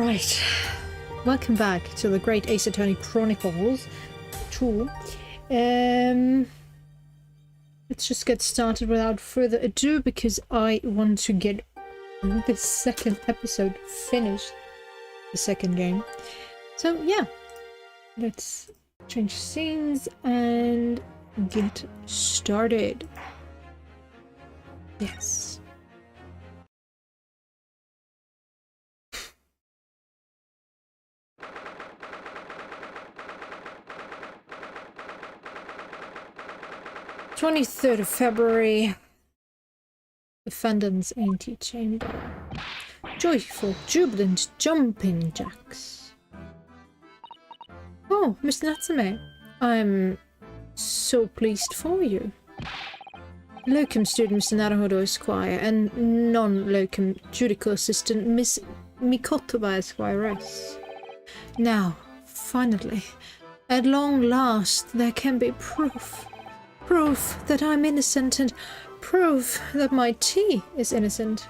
Right, welcome back to the Great Ace Attorney Chronicles 2. Let's just get started without further ado, because I want to get this second episode finished, the second game. So yeah, let's change scenes and get started. Yes. (23rd of February), defendant's antechamber. Joyful, jubilant jumping jacks. Oh, Mr. Natsume, I'm so pleased for you. Locum student Mr. Naruhodo Esquire and non-locum judicial assistant Miss Mikotoba Esquiress. Now, finally, at long last, there can be proof. Proof that I'm innocent and proof that my tea is innocent.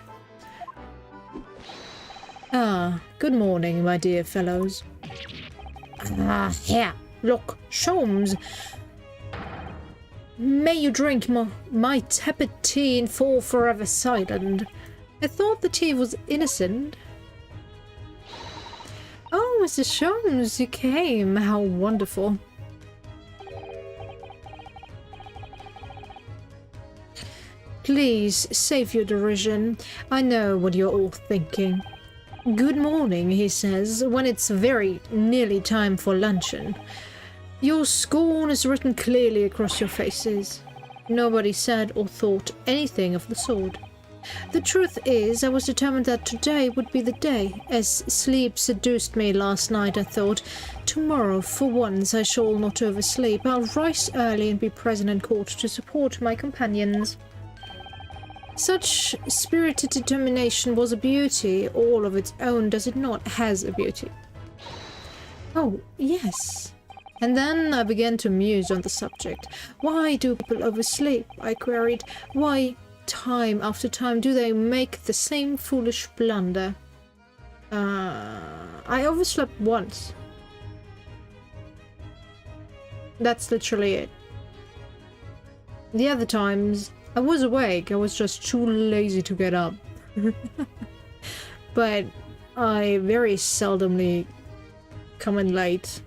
Ah, good morning, my dear fellows. Ah, here, look, Sholmes. May you drink my tepid tea and fall forever silent. I thought the tea was innocent. Oh, Mr. Sholmes, you came. How wonderful. Please, save your derision. I know what you're all thinking. Good morning, he says, when it's very nearly time for luncheon. Your scorn is written clearly across your faces. Nobody said or thought anything of the sort. The truth is, I was determined that today would be the day. As sleep seduced me last night, I thought, tomorrow, for once, I shall not oversleep. I'll rise early and be present in court to support my companions. Such spirited determination was a beauty all of its own, does it not? Has a beauty. Oh, yes. And then I began to muse on the subject. Why do people oversleep? I queried. Why, time after time, do they make the same foolish blunder? I overslept once. That's literally it. The other times, I was awake, I was just too lazy to get up. But I very seldomly come in late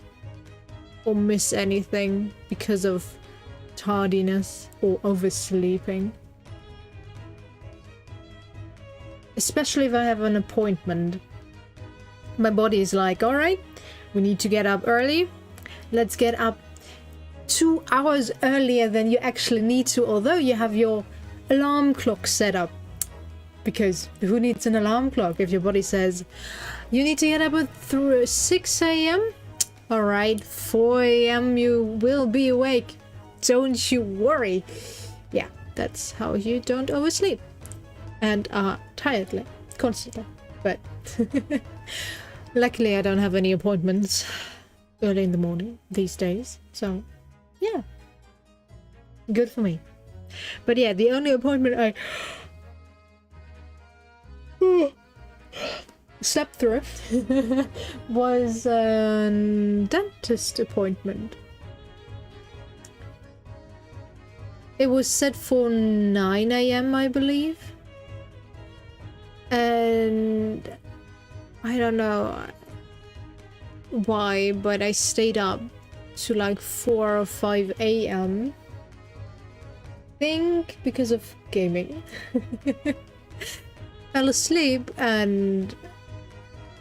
or miss anything because of tardiness or oversleeping. Especially if I have an appointment. My body is like, alright, we need to get up early. Let's get up 2 hours earlier than you actually need to, although you have your alarm clock set up. Because who needs an alarm clock if your body says you need to get up at 6 a.m? Alright, 4 a.m. you will be awake. Don't you worry. Yeah, that's how you don't oversleep. And are tired constantly. But luckily I don't have any appointments early in the morning these days. So yeah, good for me. But yeah, the only appointment I slept through was a dentist appointment. It was set for 9 a.m. I believe. And I don't know why, but I stayed up to like 4 or 5 a.m. think because of gaming. Fell asleep and,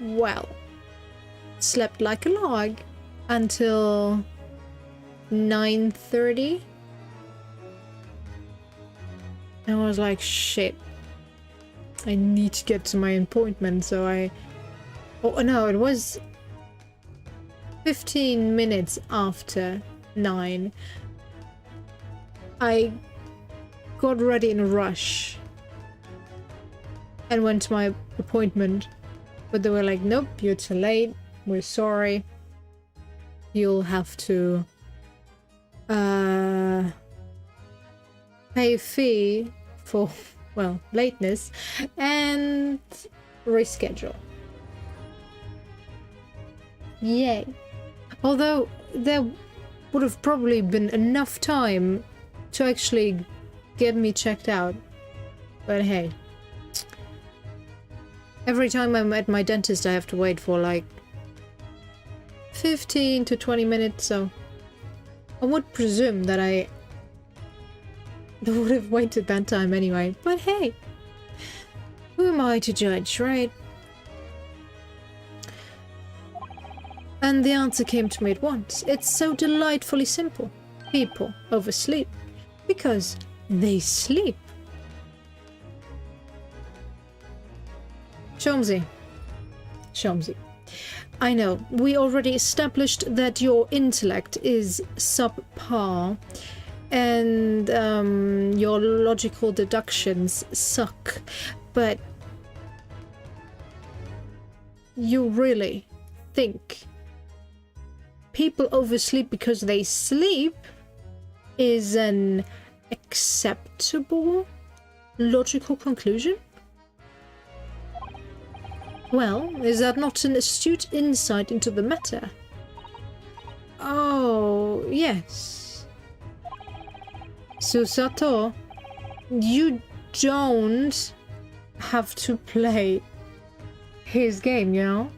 well, slept like a log until 9:30. I was like, shit, I need to get to my appointment. So oh no, it was 15 minutes after 9. I got ready in a rush and went to my appointment, but they were like, nope, you're too late, we're sorry, you'll have to pay a fee for, well, lateness and reschedule. Yay. Although there would have probably been enough time to actually get me checked out. But hey. Every time I'm at my dentist I have to wait for like 15 to 20 minutes, so I would presume that I would have waited that time anyway. But hey, who am I to judge, right? And the answer came to me at once. It's so delightfully simple. People oversleep because they sleep. Sholmesy. I know, we already established that your intellect is subpar and your logical deductions suck, but you really think people oversleep because they sleep is an acceptable logical conclusion? Well, is that not an astute insight into the matter? Oh, yes. Susato, you don't have to play his game, you know?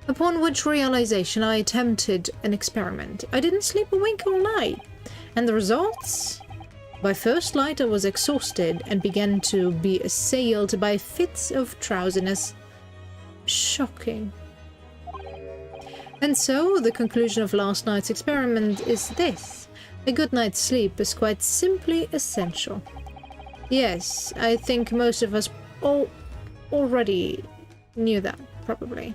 Upon which realization, I attempted an experiment. I didn't sleep a wink all night. And the results? By first light I was exhausted and began to be assailed by fits of drowsiness. Shocking. And so, the conclusion of last night's experiment is this. A good night's sleep is quite simply essential. Yes, I think most of us already knew that, probably.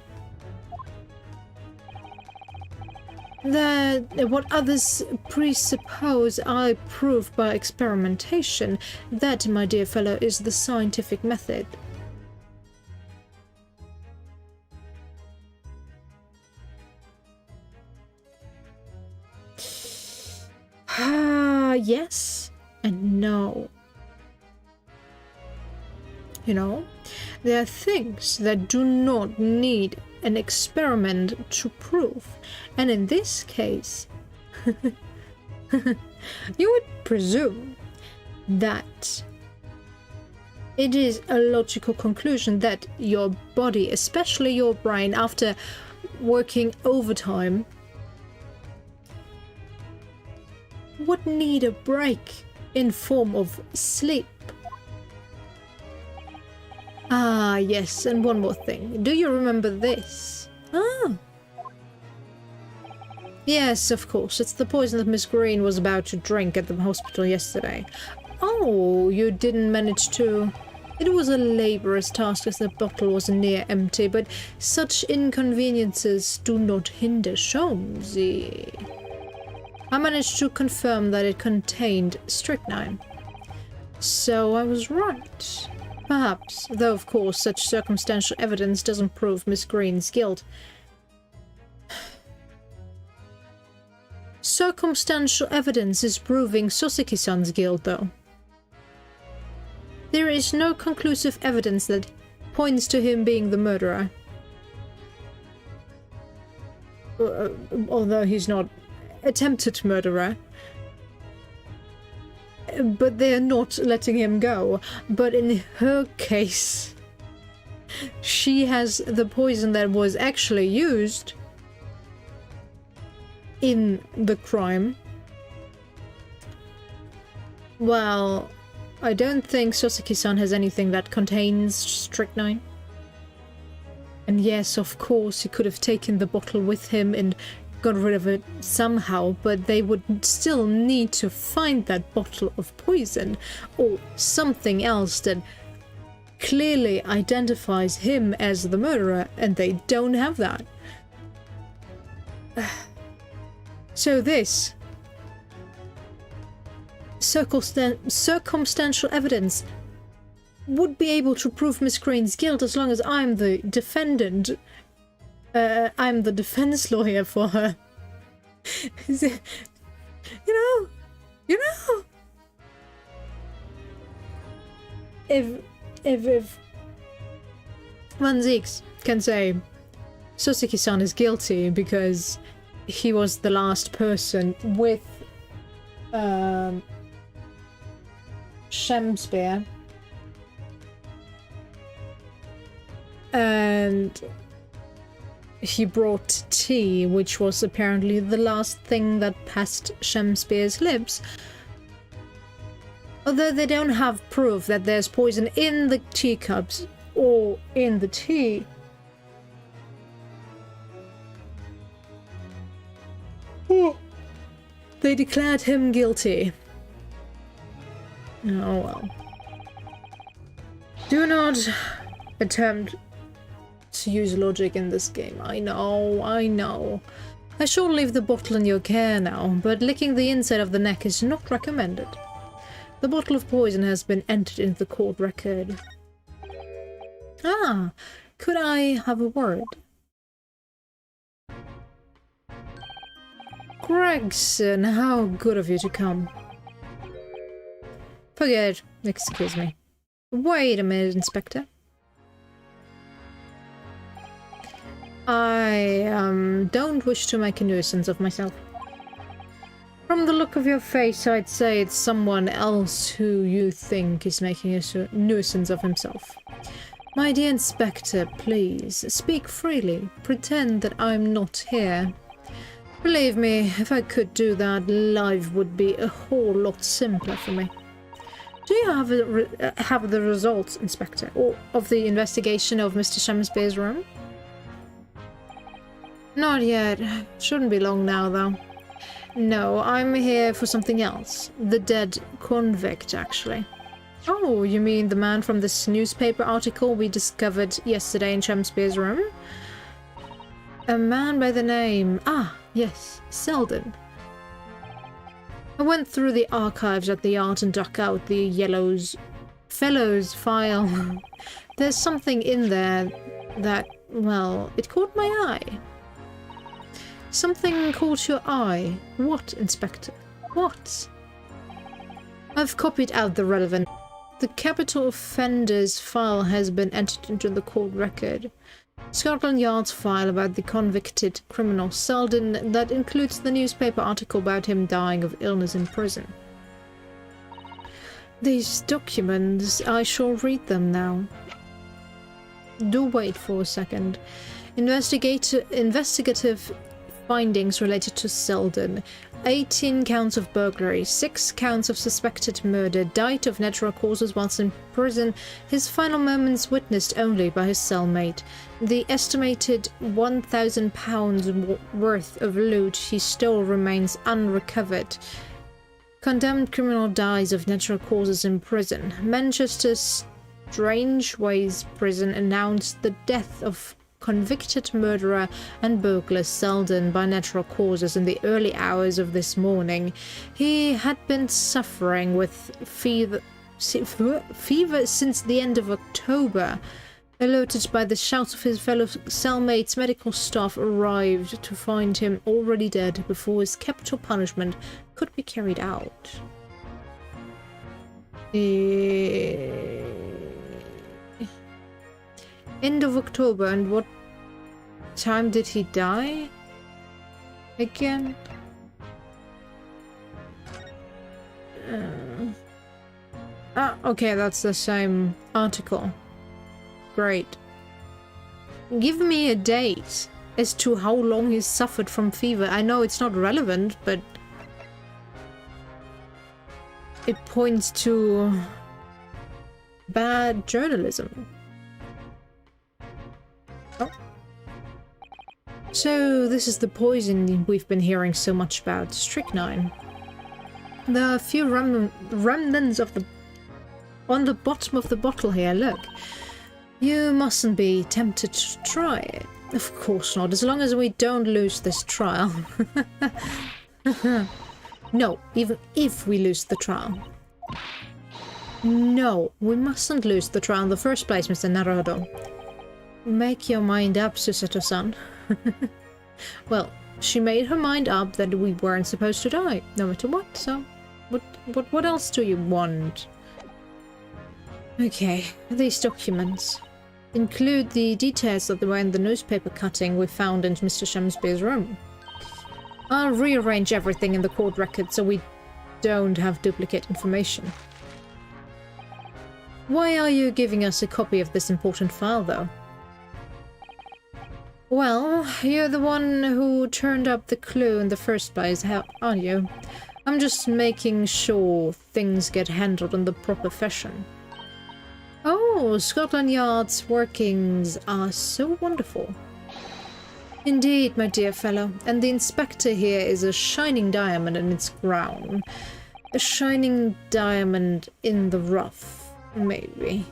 That what others presuppose I prove by experimentation, that, my dear fellow, is the scientific method. Yes and no. You know, there are things that do not need an experiment to prove, and in this case you would presume that it is a logical conclusion that your body, especially your brain, after working overtime, would need a break in form of sleep. Ah, yes, and one more thing. Do you remember this? Ah. Yes, of course. It's the poison that Miss Green was about to drink at the hospital yesterday. Oh, you didn't manage to... It was a laborious task as the bottle was near empty, but such inconveniences do not hinder Sholmesy. I managed to confirm that it contained strychnine. So I was right. Perhaps, though of course such circumstantial evidence doesn't prove Miss Green's guilt. Circumstantial evidence is proving Soseki-san's guilt, though. There is no conclusive evidence that points to him being the murderer. Although he's not attempted murderer. But they're not letting him go. But in her case, she has the poison that was actually used in the crime. Well, I don't think Soseki-san has anything that contains strychnine. And yes, of course, he could have taken the bottle with him and got rid of it somehow, but they would still need to find that bottle of poison or something else that clearly identifies him as the murderer, and they don't have that. So this circumstantial evidence would be able to prove Miss Green's guilt as long as I'm the defendant. I'm the defense lawyer for her. You know. If Van Zieks can say, Soseki-san is guilty because he was the last person with Shemspeare. And he brought tea, which was apparently the last thing that passed Shemspeare's lips. Although they don't have proof that there's poison in the teacups or in the tea. They declared him guilty. Oh well. Do not attempt to use logic in this game. I know. I shall leave the bottle in your care now, but licking the inside of the neck is not recommended. The bottle of poison has been entered into the court record. Ah, could I have a word? Gregson, how good of you to come. Forget it. Excuse me. Wait a minute, Inspector. I don't wish to make a nuisance of myself. From the look of your face, I'd say it's someone else who you think is making a nuisance of himself. My dear Inspector, please, speak freely. Pretend that I'm not here. Believe me, if I could do that, life would be a whole lot simpler for me. Do you have the results, Inspector, or of the investigation of Mr. Shemspeare's room? Not yet. Shouldn't be long now, though. No, I'm here for something else. The dead convict, actually. Oh, you mean the man from this newspaper article we discovered yesterday in Shemspeare's room? A man by the name... Ah, yes, Selden. I went through the archives at the yard and dug out the Fellows file. There's something in there that, well, it caught my eye. Something caught your eye. What, Inspector? What? I've copied out the relevant... The capital offenders file has been entered into the court record. Scotland Yard's file about the convicted criminal Selden that includes the newspaper article about him dying of illness in prison. These documents, I shall read them now. Do wait for a second. Investigative findings related to Selden. 18 counts of burglary, 6 counts of suspected murder, died of natural causes whilst in prison, his final moments witnessed only by his cellmate. The estimated £1,000 worth of loot he stole remains unrecovered. Condemned criminal dies of natural causes in prison. Manchester's Strangeways prison announced the death of convicted murderer and burglar Selden by natural causes in the early hours of this morning. He had been suffering with fever since the end of October. Alerted by the shouts of his fellow cellmates, medical staff arrived to find him already dead before his capital punishment could be carried out. End of October, and what time did he die? Again? Okay, that's the same article. Great. Give me a date as to how long he suffered from fever. I know it's not relevant, but it points to bad journalism. Oh. So this is the poison we've been hearing so much about, strychnine. There are a few remnants of the on the bottom of the bottle here, look. You mustn't be tempted to try it. Of course not, as long as we don't lose this trial. No, even if we lose the trial. No, we mustn't lose the trial in the first place, Mr. Naruto. Make your mind up, Susato-san. Well, she made her mind up that we weren't supposed to die, no matter what, so... What else do you want? Okay, these documents. include the details that were in the newspaper cutting we found in Mr. Shamsby's room. I'll rearrange everything in the court record so we don't have duplicate information. Why are you giving us a copy of this important file, though? Well, you're the one who turned up the clue in the first place, aren't you? I'm just making sure things get handled in the proper fashion. Oh, Scotland Yard's workings are so wonderful. Indeed, my dear fellow, and the inspector here is a shining diamond in its crown. A shining diamond in the rough, maybe.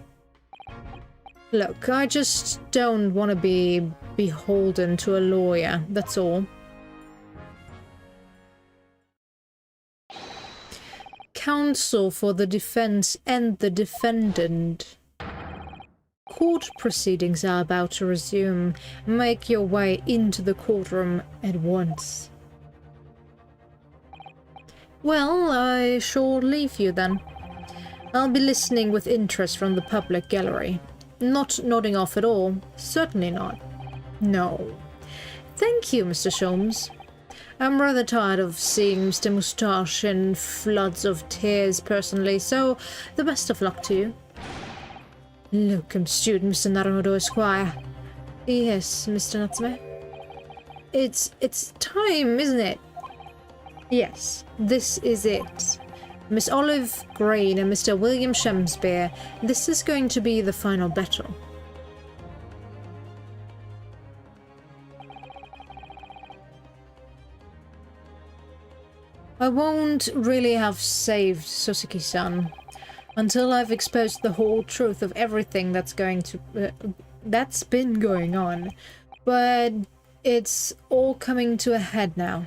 Look, I just don't want to be beholden to a lawyer, that's all. Counsel for the defense and the defendant. Court proceedings are about to resume. Make your way into the courtroom at once. Well, I shall leave you then. I'll be listening with interest from the public gallery. Not nodding off at all. Certainly not. No. Thank you, Mr. Sholmes. I'm rather tired of seeing Mr. Moustache in floods of tears personally, so the best of luck to you. Locum student, Mr. Naruhodo Esquire. Yes, Mr. Natsume. It's time, isn't it? Yes, this is it. Miss Olive Green and Mr. William Shamsby, this is going to be the final battle. I won't really have saved Soseki-san until I've exposed the whole truth of everything that's been going on. But it's all coming to a head now.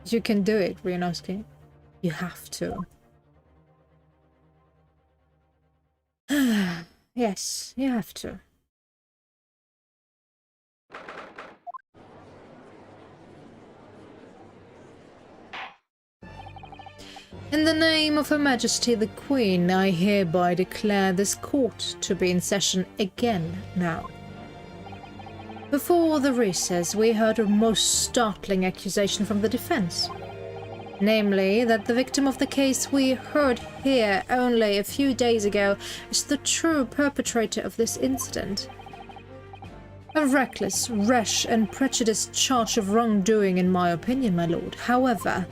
You can do it, Ryunosuke. You have to. Yes, you have to. In the name of Her Majesty the Queen, I hereby declare this court to be in session again now. Before the recess, we heard a most startling accusation from the defense. Namely, that the victim of the case we heard here only a few days ago is the true perpetrator of this incident. A reckless, rash, and prejudiced charge of wrongdoing, in my opinion, my lord. However,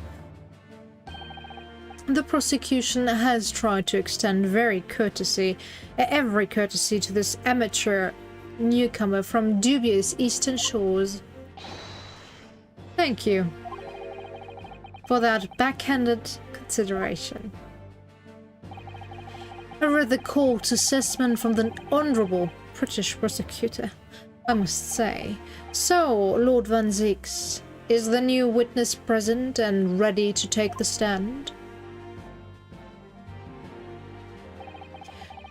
the prosecution has tried to extend every courtesy to this amateur newcomer from dubious eastern shores. Thank you for that backhanded consideration. I read the court assessment from the honourable British prosecutor, I must say. So, Lord Van Zieks, is the new witness present and ready to take the stand?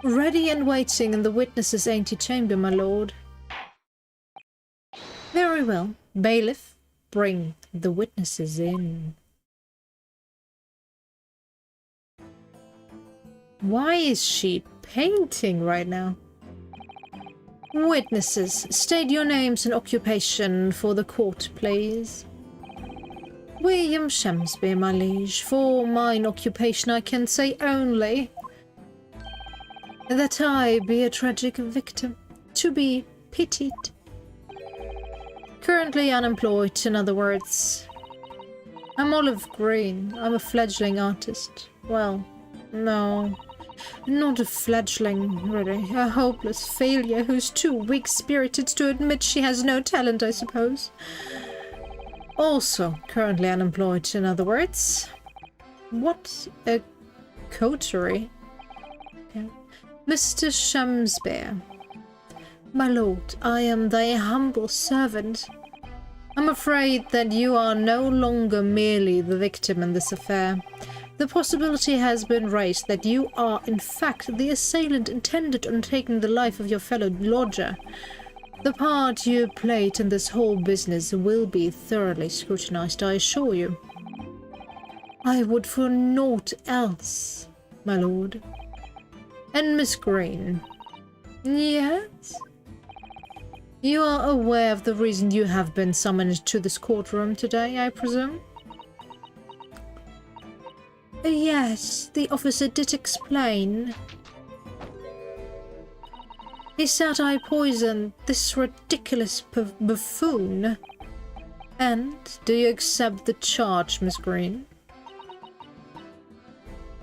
Ready and waiting in the witness's antechamber, my lord. Very well. Bailiff, bring the witnesses in. Why is she painting right now? Witnesses, state your names and occupation for the court, please. William Shamsby, my liege. For mine occupation I can say only that I be a tragic victim, to be pitied. Currently unemployed, in other words. I'm Olive Green. I'm a fledgling artist. Well, no, not a fledgling, really. A hopeless failure who's too weak-spirited to admit she has no talent, I suppose. Also currently unemployed, in other words. What a coterie. Okay. Mr. Shamsby. My lord, I am thy humble servant. I'm afraid that you are no longer merely the victim in this affair. The possibility has been raised that you are, in fact, the assailant intended on taking the life of your fellow lodger. The part you played in this whole business will be thoroughly scrutinized, I assure you. I would for naught else, my lord. And Miss Green. Yes? You are aware of the reason you have been summoned to this courtroom today, I presume? Yes, the officer did explain. He said I poisoned this ridiculous buffoon. And do you accept the charge, Miss Green?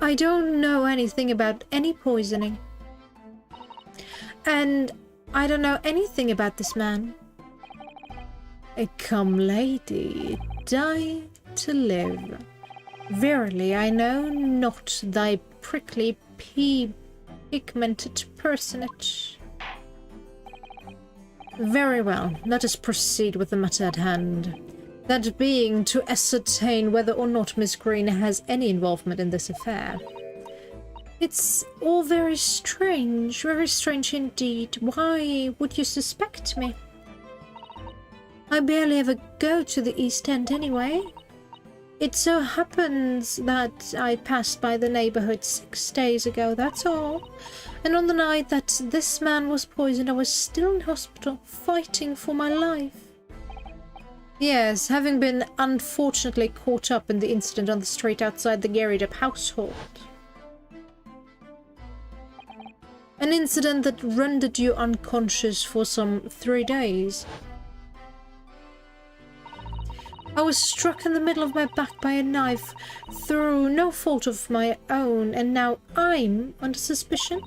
I don't know anything about any poisoning. And I don't know anything about this man. Come, lady, die to live. Verily, I know not thy prickly pigmented personage. Very well, let us proceed with the matter at hand. That being to ascertain whether or not Miss Green has any involvement in this affair. It's all very strange indeed. Why would you suspect me? I barely ever go to the East End anyway. It so happens that I passed by the neighborhood 6 days ago, that's all. And on the night that this man was poisoned, I was still in hospital, fighting for my life. Yes, having been unfortunately caught up in the incident on the street outside the Garried household. An incident that rendered you unconscious for some 3 days. I was struck in the middle of my back by a knife through no fault of my own, and now I'm under suspicion?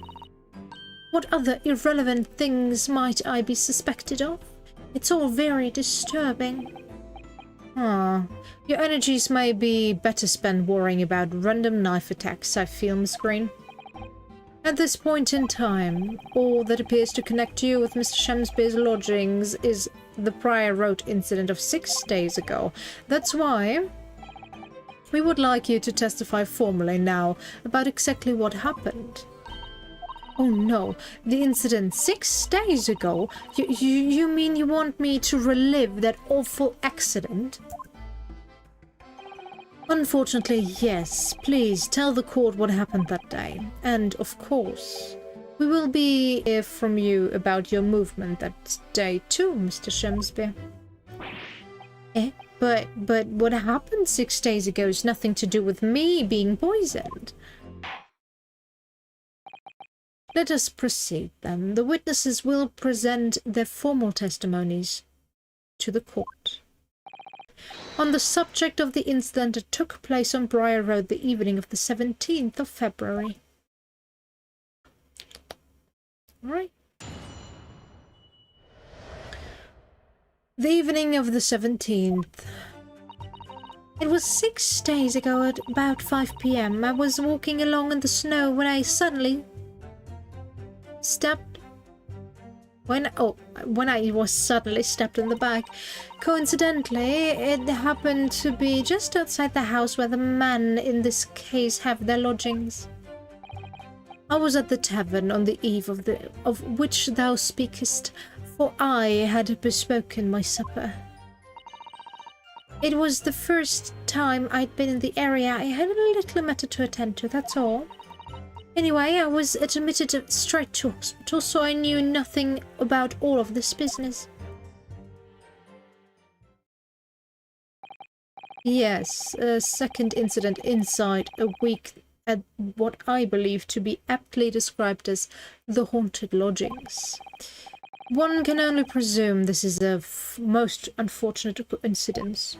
What other irrelevant things might I be suspected of? It's all very disturbing. Your energies may be better spent worrying about random knife attacks, I feel, Miss Green. At this point in time, all that appears to connect you with Mr. Shamsby's lodgings is the Prior Road incident of 6 days ago. That's why we would like you to testify formally now about exactly what happened. Oh no, the incident 6 days ago? You mean you want me to relive that awful accident? Unfortunately, yes. Please tell the court what happened that day. And, of course, we will hear from you about your movement that day too, Mr. Shamsby. But what happened 6 days ago has nothing to do with me being poisoned. Let us proceed, then. The witnesses will present their formal testimonies to the court on the subject of the incident that took place on Briar Road the evening of the 17th of February. Alright. The evening of the 17th. It was 6 days ago at about 5 p.m. I was walking along in the snow when I suddenly when I was suddenly stabbed in the back. Coincidentally, it happened to be just outside the house where the men in this case have their lodgings. I was at the tavern on the eve of which thou speakest, for I had bespoken my supper. It was the first time I'd been in the area. I had a little matter to attend to, that's all. Anyway, I was admitted straight to hospital, so I knew nothing about all of this business. Yes, a second incident inside a week at what I believe to be aptly described as the haunted lodgings. One can only presume this is a most unfortunate coincidence.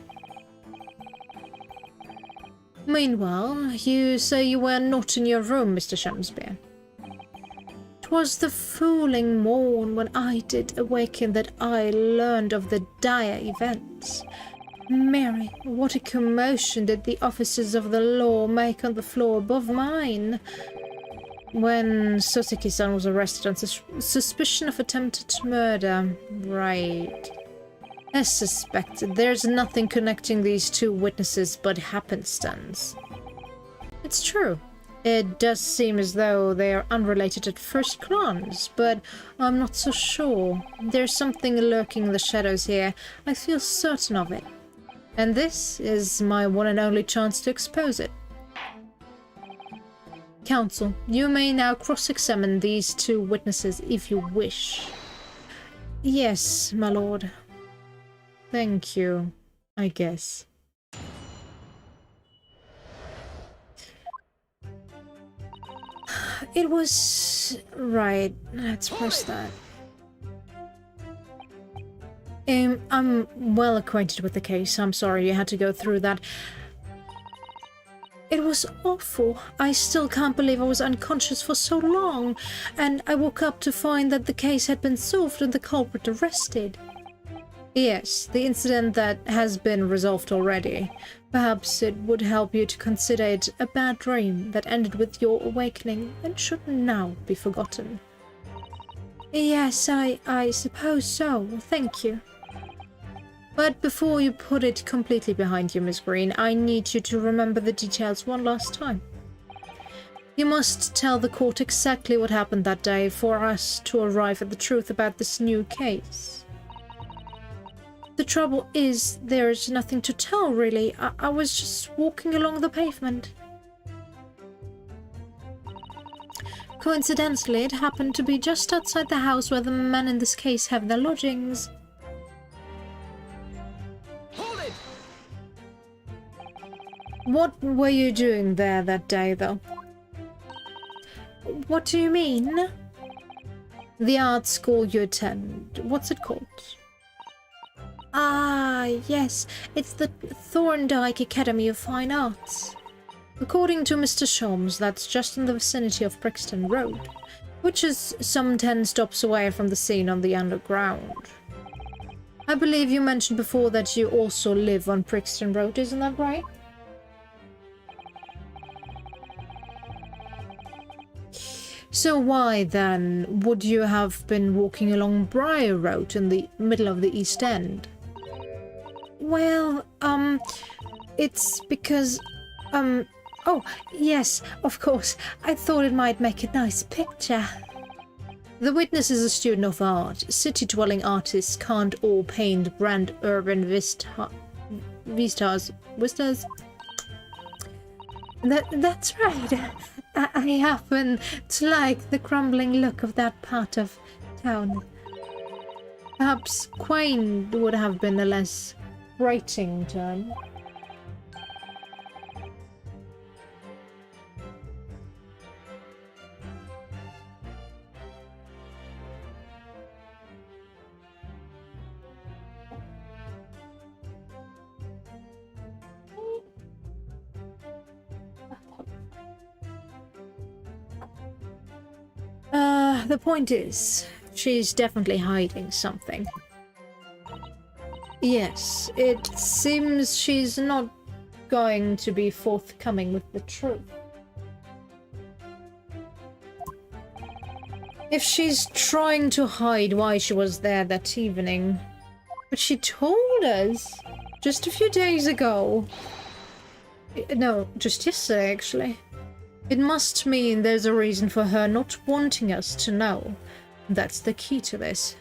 Meanwhile, you say you were not in your room, Mr. Shamsby. 'Twas the fooling morn when I did awaken that I learned of the dire events. Mary, what a commotion did the officers of the law make on the floor above mine when Soseki-san was arrested on suspicion of attempted murder. Right. As suspected, there's nothing connecting these two witnesses but happenstance. It's true. It does seem as though they are unrelated at first glance, but I'm not so sure. There's something lurking in the shadows here. I feel certain of it. And this is my one and only chance to expose it. Counsel, you may now cross-examine these two witnesses if you wish. Yes, my lord. Thank you, I guess. It was... right, let's press that. I'm well acquainted with the case. I'm sorry you had to go through that. It was awful. I still can't believe I was unconscious for so long, and I woke up to find that the case had been solved and the culprit arrested. Yes, the incident that has been resolved already. Perhaps it would help you to consider it a bad dream that ended with your awakening and should now be forgotten. Yes, I suppose so. Thank you. But before you put it completely behind you, Miss Green, I need you to remember the details one last time. You must tell the court exactly what happened that day for us to arrive at the truth about this new case. The trouble is, there's nothing to tell, really. I was just walking along the pavement. Coincidentally, it happened to be just outside the house where the men in this case have their lodgings. Hold it! What were you doing there that day, though? What do you mean? The art school you attend. What's it called? Ah, yes. It's the Thorndike Academy of Fine Arts. According to Mr. Sholmes, that's just in the vicinity of Brixton Road, which is some 10 stops away from the scene on the underground. I believe you mentioned before that you also live on Brixton Road, isn't that right? So why, then, would you have been walking along Briar Road in the middle of the East End? Well, it's because, oh, yes, of course, I thought it might make a nice picture. The witness is a student of art. City-dwelling artists can't all paint grand urban vistas. That's right. I happen to like the crumbling look of that part of town. Perhaps quaint would have been a less grating term. The point is, she's definitely hiding something. Yes, it seems she's not going to be forthcoming with the truth. If she's trying to hide why she was there that evening, but she told us just a few days ago. No, just yesterday, actually. It must mean there's a reason for her not wanting us to know. That's the key to this.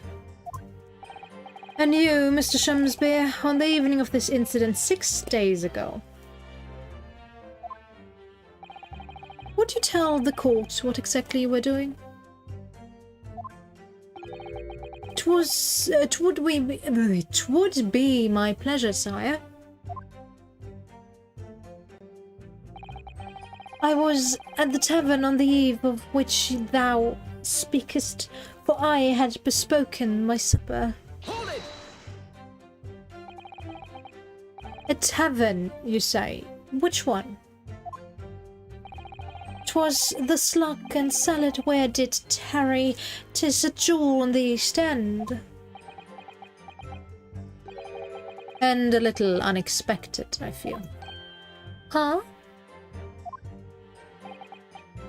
And you, Mr. Shumsby, on the evening of this incident 6 days ago. Would you tell the court what exactly you were doing? It would be my pleasure, sire. I was at the tavern on the eve of which thou speakest, for I had bespoken my supper. Hold it! A tavern, you say? Which one? 'Twas the Slug and Salad where did tarry. 'Tis a jewel on the East End. And a little unexpected, I feel. Huh?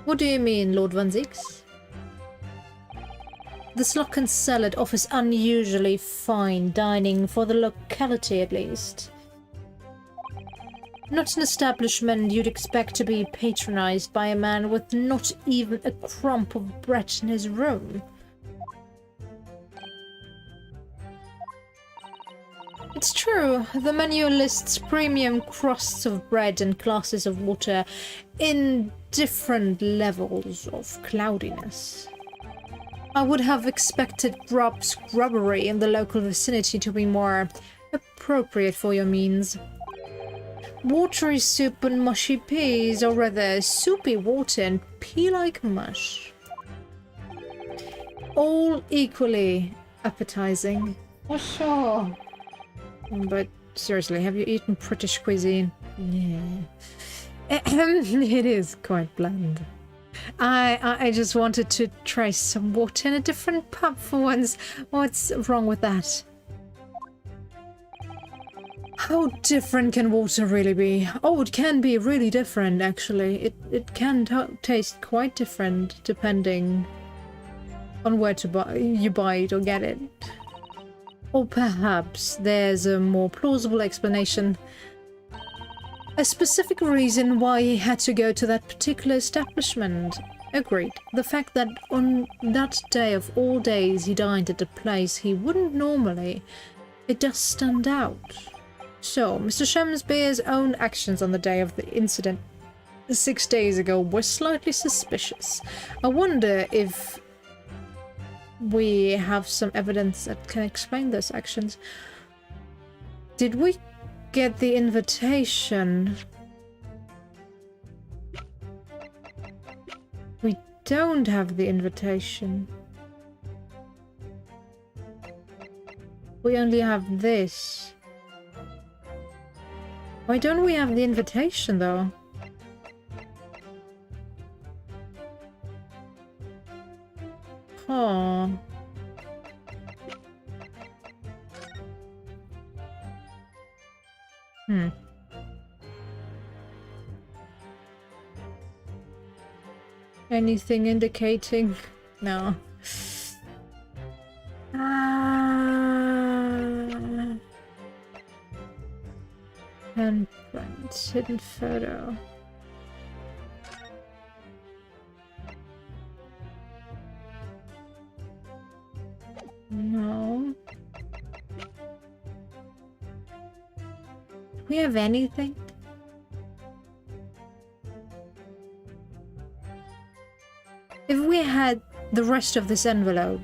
What do you mean, Lord Van Zieks? The Slug and Salad offers unusually fine dining for the locality, at least. Not an establishment you'd expect to be patronized by a man with not even a crumb of bread in his room. It's true, the menu lists premium crusts of bread and glasses of water in different levels of cloudiness. I would have expected grub scrubbery in the local vicinity to be more appropriate for your means. Watery soup and mushy peas, or rather soupy water and pea-like mush. All equally appetizing. For sure. But seriously, have you eaten British cuisine? Yeah. It is quite bland. I just wanted to try some water in a different pub for once. What's wrong with that? How different can water really be? Oh, it can be really different, actually. It can taste quite different depending on where you buy it or get it. Or perhaps there's a more plausible explanation. A specific reason why he had to go to that particular establishment. Agreed. The fact that on that day of all days he dined at a place he wouldn't normally, it does stand out. So, Mr. Shamsbeer's own actions on the day of the incident 6 days ago were slightly suspicious. I wonder if we have some evidence that can explain those actions. Did we get the invitation? We don't have the invitation. We only have this. Why don't we have the invitation, though? Oh. Anything indicating? No. Handprint, hidden photo. No. Do we have anything? If we had the rest of this envelope,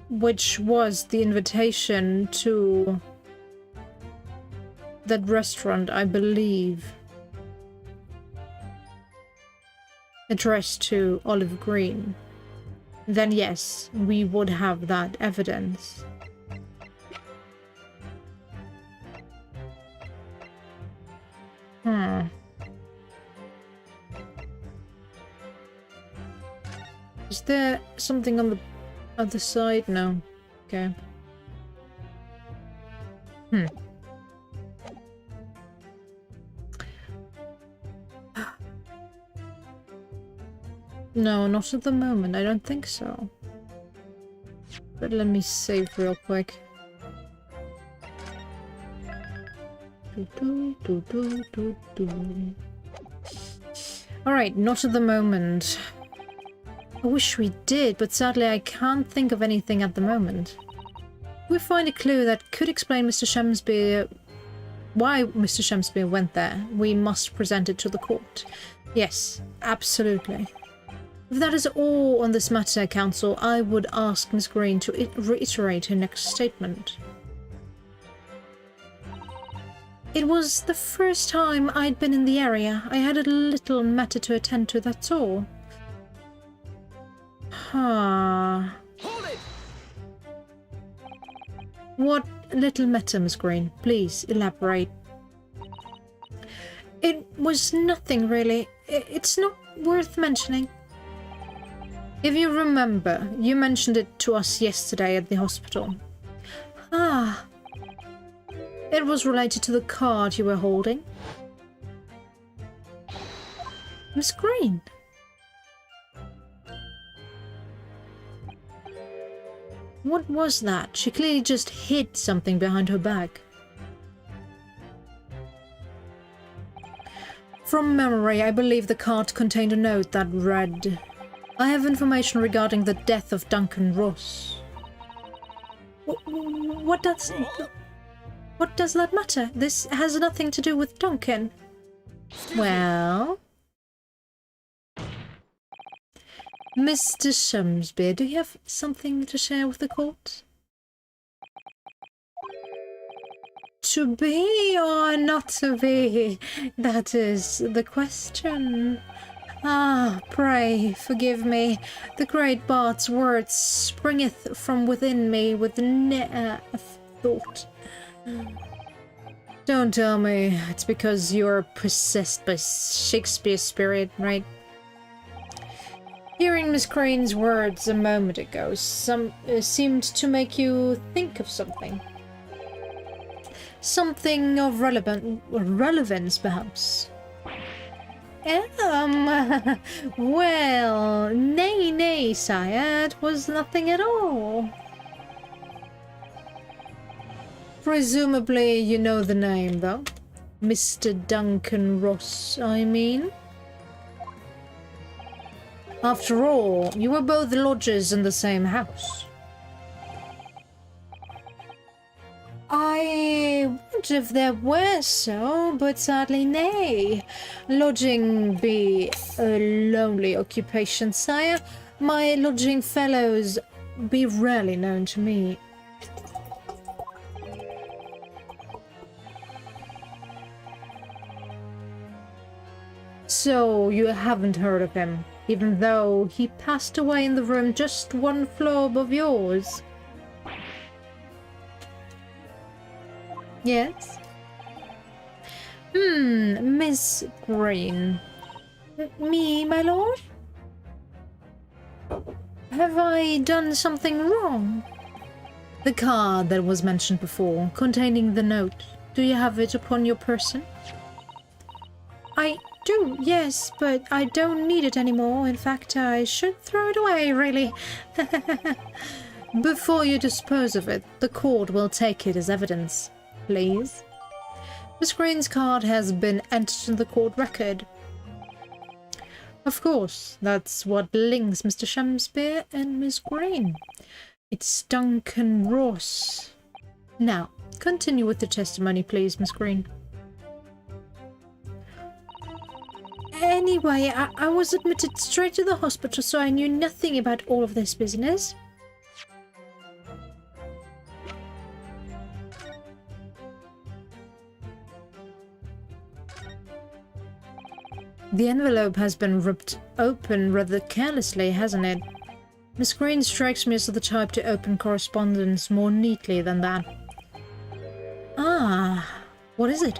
which was the invitation to that restaurant, I believe, addressed to Olive Green, then yes, we would have that evidence. Is there something on the other side? No. Okay. No, not at the moment. I don't think so. But let me save real quick. Alright, not at the moment. I wish we did, but sadly I can't think of anything at the moment. If we find a clue that could explain why Mr. Shamsbeer went there, we must present it to the court. Yes, absolutely. If that is all on this matter, Counsel, I would ask Miss Green to reiterate her next statement. It was the first time I'd been in the area. I had a little matter to attend to, that's all. Hold it! What little matter, Miss Green? Please elaborate. It was nothing, really. It's not worth mentioning. If you remember, you mentioned it to us yesterday at the hospital. It was related to the card you were holding. Miss Green. What was that? She clearly just hid something behind her bag. From memory, I believe the card contained a note that read, I have information regarding the death of Duncan Ross. What does that matter? This has nothing to do with Duncan. Well... Mr. Shumsby, do you have something to share with the court? To be or not to be? That is the question. Ah, pray forgive me. The great bard's word springeth from within me with a thought. Don't tell me it's because you're possessed by Shakespeare's spirit, right? Hearing Miss Crane's words a moment ago seemed to make you think of something. Something of relevance, perhaps. Well, nay, sire, it was nothing at all. Presumably you know the name, though. Mr. Duncan Ross, I mean. After all, you were both lodgers in the same house. I would if there were so, but sadly nay. Lodging be a lonely occupation, sire. My lodging fellows be rarely known to me. So you haven't heard of him, even though he passed away in the room just one floor above yours? Yes? Miss Green. Me, my lord? Have I done something wrong? The card that was mentioned before, containing the note. Do you have it upon your person? I do, yes, but I don't need it anymore. In fact, I should throw it away, really. Before you dispose of it, the court will take it as evidence. Please. Miss Green's card has been entered in the court record. Of course, that's what links Mr. Shumsby and Miss Green. It's Duncan Ross. Now, continue with the testimony, please, Miss Green. Anyway, I was admitted straight to the hospital, so I knew nothing about all of this business. The envelope has been ripped open rather carelessly, hasn't it? Miss Green strikes me as the type to open correspondence more neatly than that. Ah, what is it?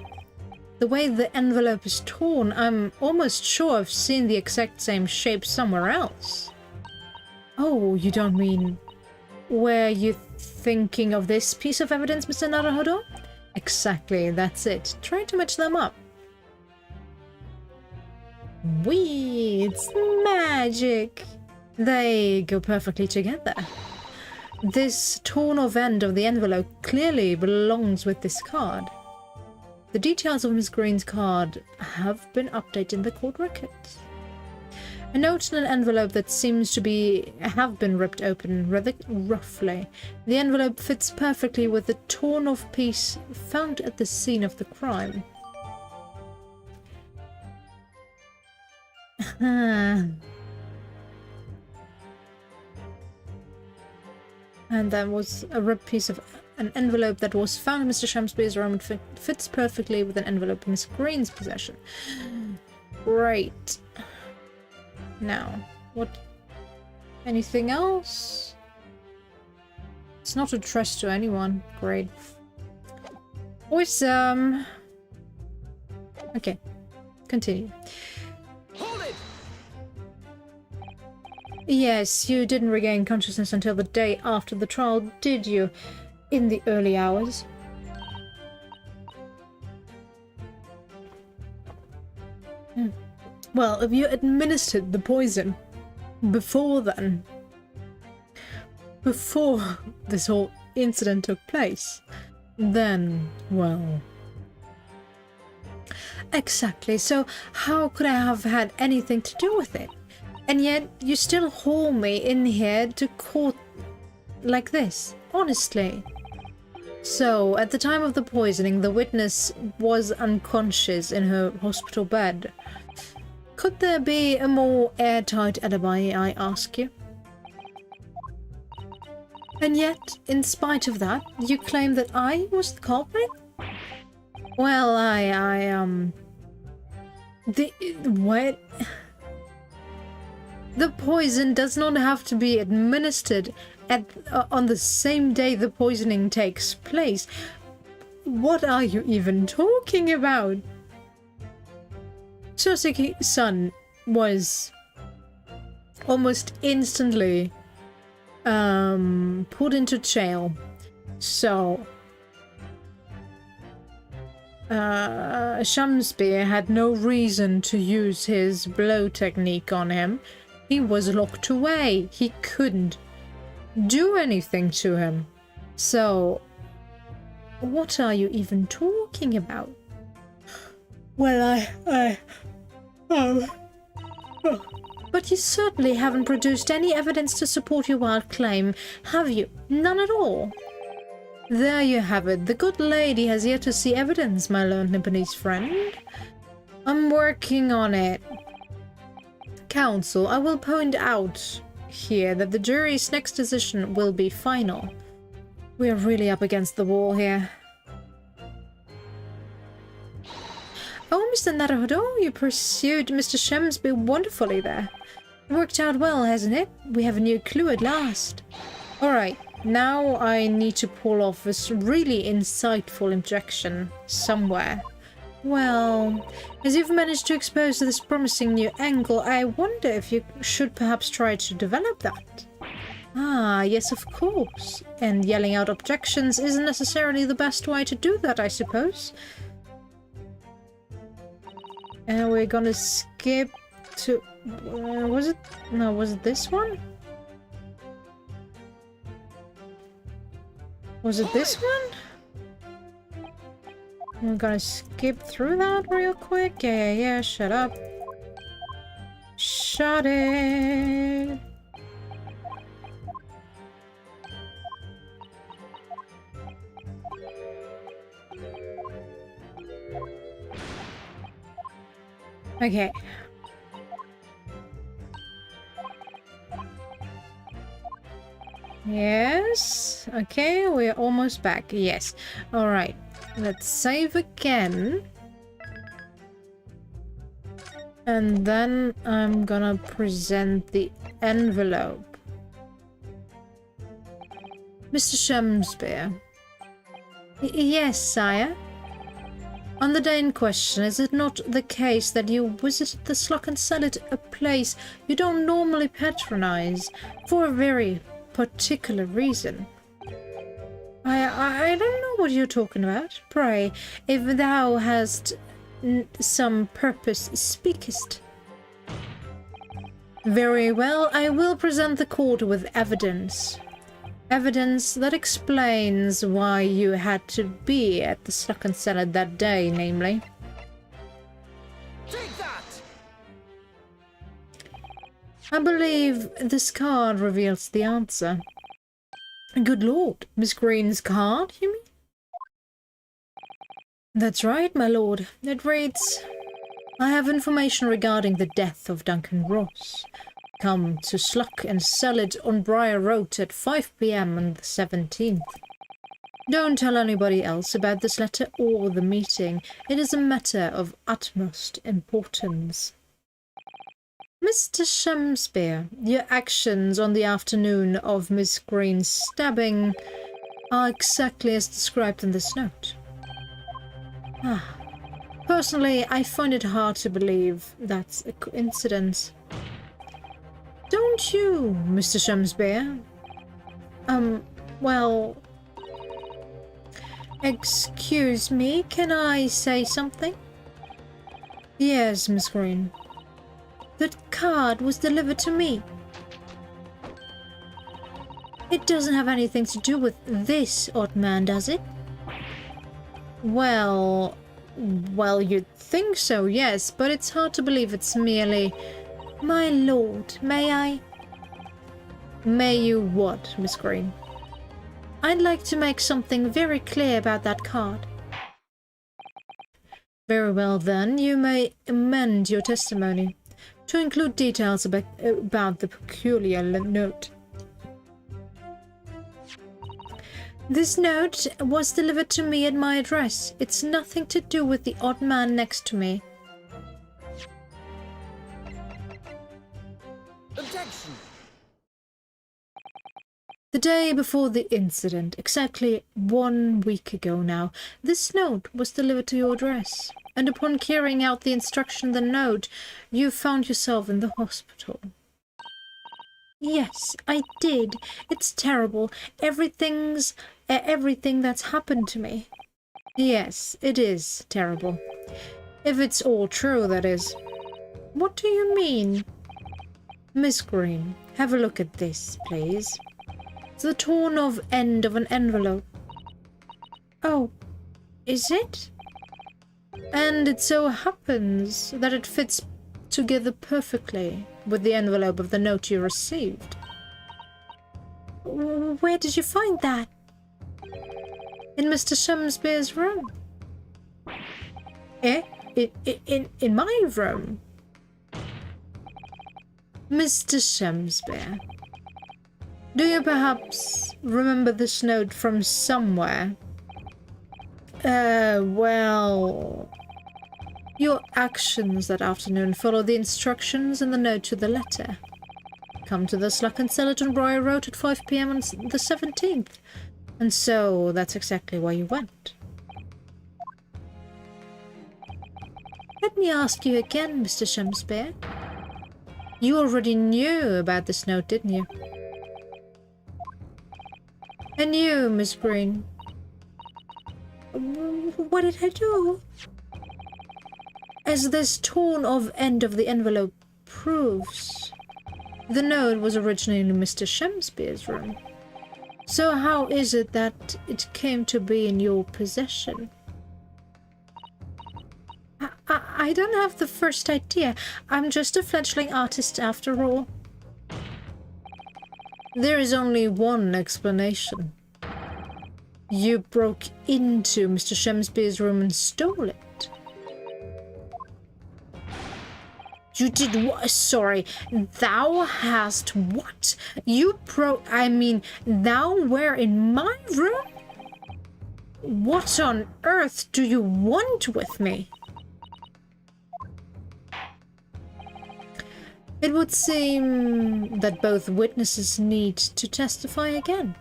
The way the envelope is torn, I'm almost sure I've seen the exact same shape somewhere else. Oh, you don't mean... Were you thinking of this piece of evidence, Mr. Naruhodo? Exactly, that's it. Try to match them up. Whee! It's magic! They go perfectly together. This torn-off end of the envelope clearly belongs with this card. The details of Miss Green's card have been updated in the court records. A note in an envelope that seems to have been ripped open rather roughly. The envelope fits perfectly with the torn-off piece found at the scene of the crime. And there was a ripped piece of an envelope that was found in Mr. Shumsby's room. It fits perfectly with an envelope in Miss Green's possession. Great. Now, what? Anything else? It's not addressed to anyone. Great. Awesome. Okay, continue. Yes, you didn't regain consciousness until the day after the trial, did you? In the early hours? Well, if you administered the poison before then, before this whole incident took place, then, well... Exactly, so how could I have had anything to do with it? And yet, you still haul me in here to court like this, honestly. So, at the time of the poisoning, the witness was unconscious in her hospital bed. Could there be a more airtight alibi, I ask you? And yet, in spite of that, you claim that I was the culprit? Well, what? The poison does not have to be administered on the same day the poisoning takes place. What are you even talking about? Soseki-san was almost instantly put into jail. So Shamspear had no reason to use his blow technique on him. He was locked away. He couldn't do anything to him. So what are you even talking about? Well, But you certainly haven't produced any evidence to support your wild claim, have you? None at all. There you have it. The good lady has yet to see evidence, my learned Nipponese friend. I'm working on it. Counsel, I will point out here that the jury's next decision will be final. We are really up against the wall here. Oh, Mr. Naruhodo, you pursued Mr. Shamsby wonderfully there. Worked out well, hasn't it? We have a new clue at last. Alright, now I need to pull off this really insightful objection somewhere. Well, as you've managed to expose this promising new angle, I wonder if you should perhaps try to develop that. Ah, yes, of course. And yelling out objections isn't necessarily the best way to do that, I suppose. And we're gonna skip to... was it? No, was it this one? Was it this one? We're gonna skip through that real quick. Yeah, shut up. Shut it. Okay. Yes. Okay, we're almost back. Yes. Alright. Let's save again. And then I'm gonna present the envelope. Mr. Shamspear. Yes, sire. On the day in question, is it not the case that you visited the Slock and Salad, a place you don't normally patronize, for a very particular reason? I don't know what you're talking about. Pray, if thou hast some purpose, speakest. Very well, I will present the court with evidence. Evidence that explains why you had to be at the Slock and Salad that day, namely. Take that! I believe this card reveals the answer. Good lord, Miss Green's card, you mean? That's right, my lord. It reads, I have information regarding the death of Duncan Ross. Come to Slock and Salad on Briar Road at 5 p.m. on the 17th. Don't tell anybody else about this letter or the meeting. It is a matter of utmost importance. Mr. Shamspear, your actions on the afternoon of Miss Green's stabbing are exactly as described in this note. Personally, I find it hard to believe that's a coincidence. Don't you, Mr. Shamspear? Well... Excuse me, can I say something? Yes, Miss Green. That card was delivered to me. It doesn't have anything to do with this odd man, does it? Well, you'd think so, yes, but it's hard to believe it's merely... My lord, may I? May you what, Miss Green? I'd like to make something very clear about that card. Very well then, you may amend your testimony. to include details about the peculiar note. This note was delivered to me at my address. It's nothing to do with the odd man next to me. Objection! The day before the incident, exactly 1 week ago now, this note was delivered to your address. And upon carrying out the instruction in the note, you found yourself in the hospital. Yes, I did. It's terrible. Everything that's happened to me. Yes, it is terrible. If it's all true, that is. What do you mean? Miss Green, have a look at this, please. It's the torn-off end of an envelope. Oh, is it? And it so happens that it fits together perfectly with the envelope of the note you received. Where did you find that? In Mr. Shamspeare's room. Eh? In my room? Mr. Shamspeare, do you perhaps remember this note from somewhere? Well... Your actions that afternoon follow the instructions in the note to the letter. Come to the Sluck and Sell It on Briar Road at 5 p.m. on the 17th. And so that's exactly where you went. Let me ask you again, Mr. Shamspeare. You already knew about this note, didn't you? And you, Miss Green? What did I do? As this torn-off end of the envelope proves, the note was originally in Mr. Shamspeare's room. So how is it that it came to be in your possession? I don't have the first idea. I'm just a fledgling artist after all. There is only one explanation. You broke into Mr. Shamspeare's room and stole it. You did what? Sorry, thou hast what? Thou were in my room? What on earth do you want with me? It would seem that both witnesses need to testify again.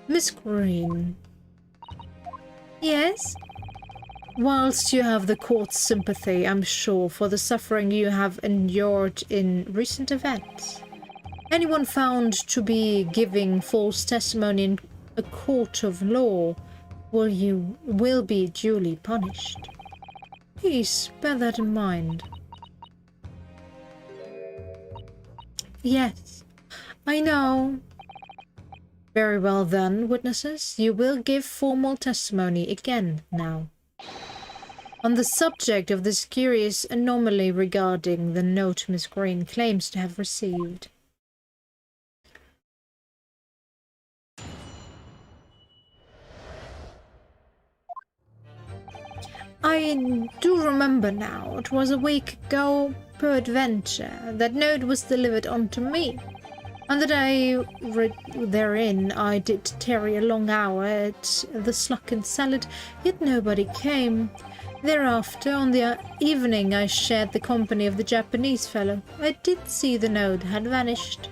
Miss Green. Yes? Whilst you have the court's sympathy, I'm sure, for the suffering you have endured in recent events, anyone found to be giving false testimony in a court of law will be duly punished. Please bear that in mind. Yes, I know. Very well then, witnesses, you will give formal testimony again now. On the subject of this curious anomaly regarding the note Miss Green claims to have received. I do remember now, it was a week ago, peradventure, that note was delivered unto me. On the day therein I did tarry a long hour at the Sluck and Salad, yet nobody came. Thereafter, on the evening I shared the company of the Japanese fellow, I did see the note had vanished.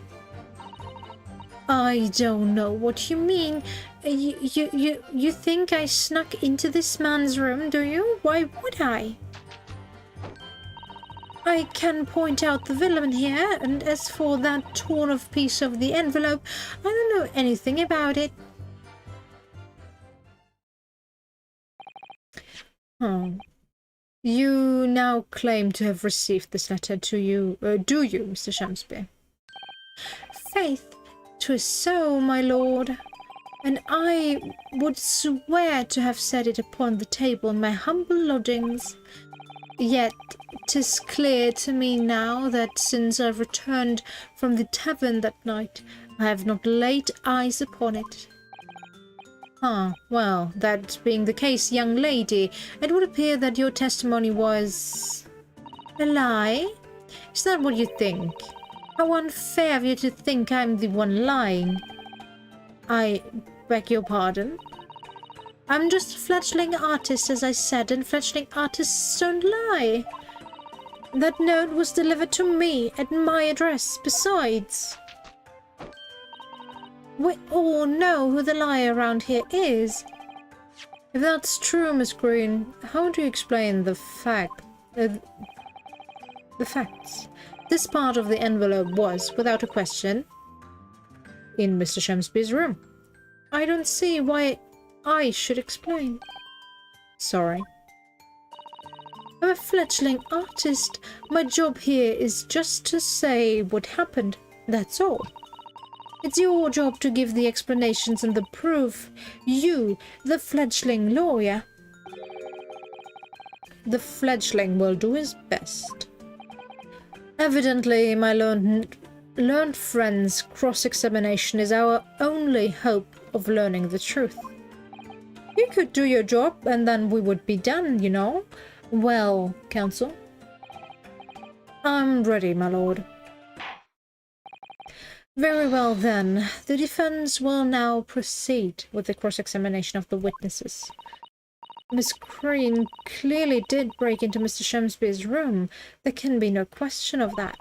I don't know what you mean. You think I snuck into this man's room, do you? Why would I? I can point out the villain here, and as for that torn-off piece of the envelope, I don't know anything about it. You now claim to have received this letter do you, Mr. Shamspeare? Faith, 'twas so, my lord, and I would swear to have set it upon the table in my humble lodgings. Yet 'tis clear to me now that since I've returned from the tavern that night, I have not laid eyes upon it. Huh, well, that being the case, young lady, it would appear that your testimony was a lie? Is that what you think? How unfair of you to think I'm the one lying. I beg your pardon? I'm just a fledgling artist, as I said, and fledgling artists don't lie. That note was delivered to me at my address, besides. We all know who the liar around here is. If that's true, Miss Green, how do you explain the facts? This part of the envelope was, without a question, in Mr. Shamsby's room. I don't see why I should explain. Sorry. I'm a fledgling artist. My job here is just to say what happened. That's all. It's your job to give the explanations and the proof. You, the fledgling lawyer. The fledgling will do his best. Evidently, my learned friend's cross-examination is our only hope of learning the truth. You could do your job and then we would be done, you know. Well, counsel. I'm ready, my lord. Very well then. The defense will now proceed with the cross-examination of the witnesses. Miss Green clearly did break into Mr. Shamsby's room. There can be no question of that.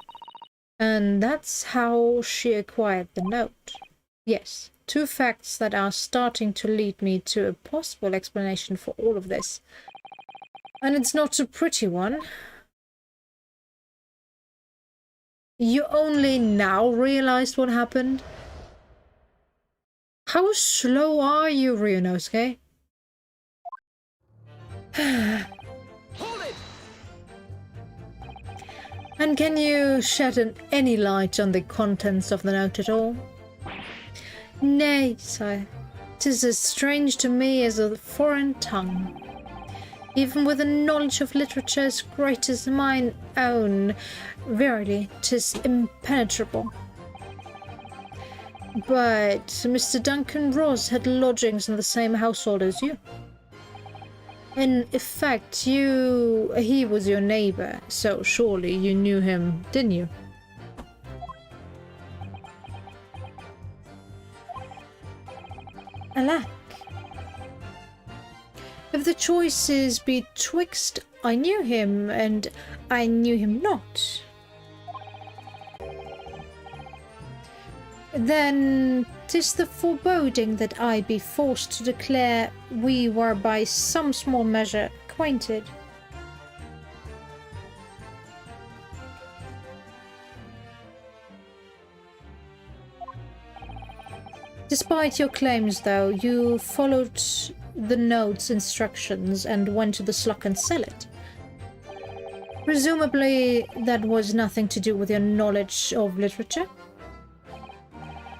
And that's how she acquired the note. Yes, two facts that are starting to lead me to a possible explanation for all of this. And it's not a pretty one. You only now realized what happened? How slow are you, Ryunosuke? Hold it! And can you shed any light on the contents of the note at all? Nay, sire. 'Tis as strange to me as a foreign tongue. Even with a knowledge of literature as great as mine own, verily, 'tis impenetrable. But Mr. Duncan Ross had lodgings in the same household as you. In effect, he was your neighbor, so surely you knew him, didn't you? Alack. If the choice is betwixt I knew him and I knew him not, then 'tis the foreboding that I be forced to declare we were by some small measure acquainted. Despite your claims, though, you followed the note's instructions and went to the Sluck and sell it. Presumably that was nothing to do with your knowledge of literature?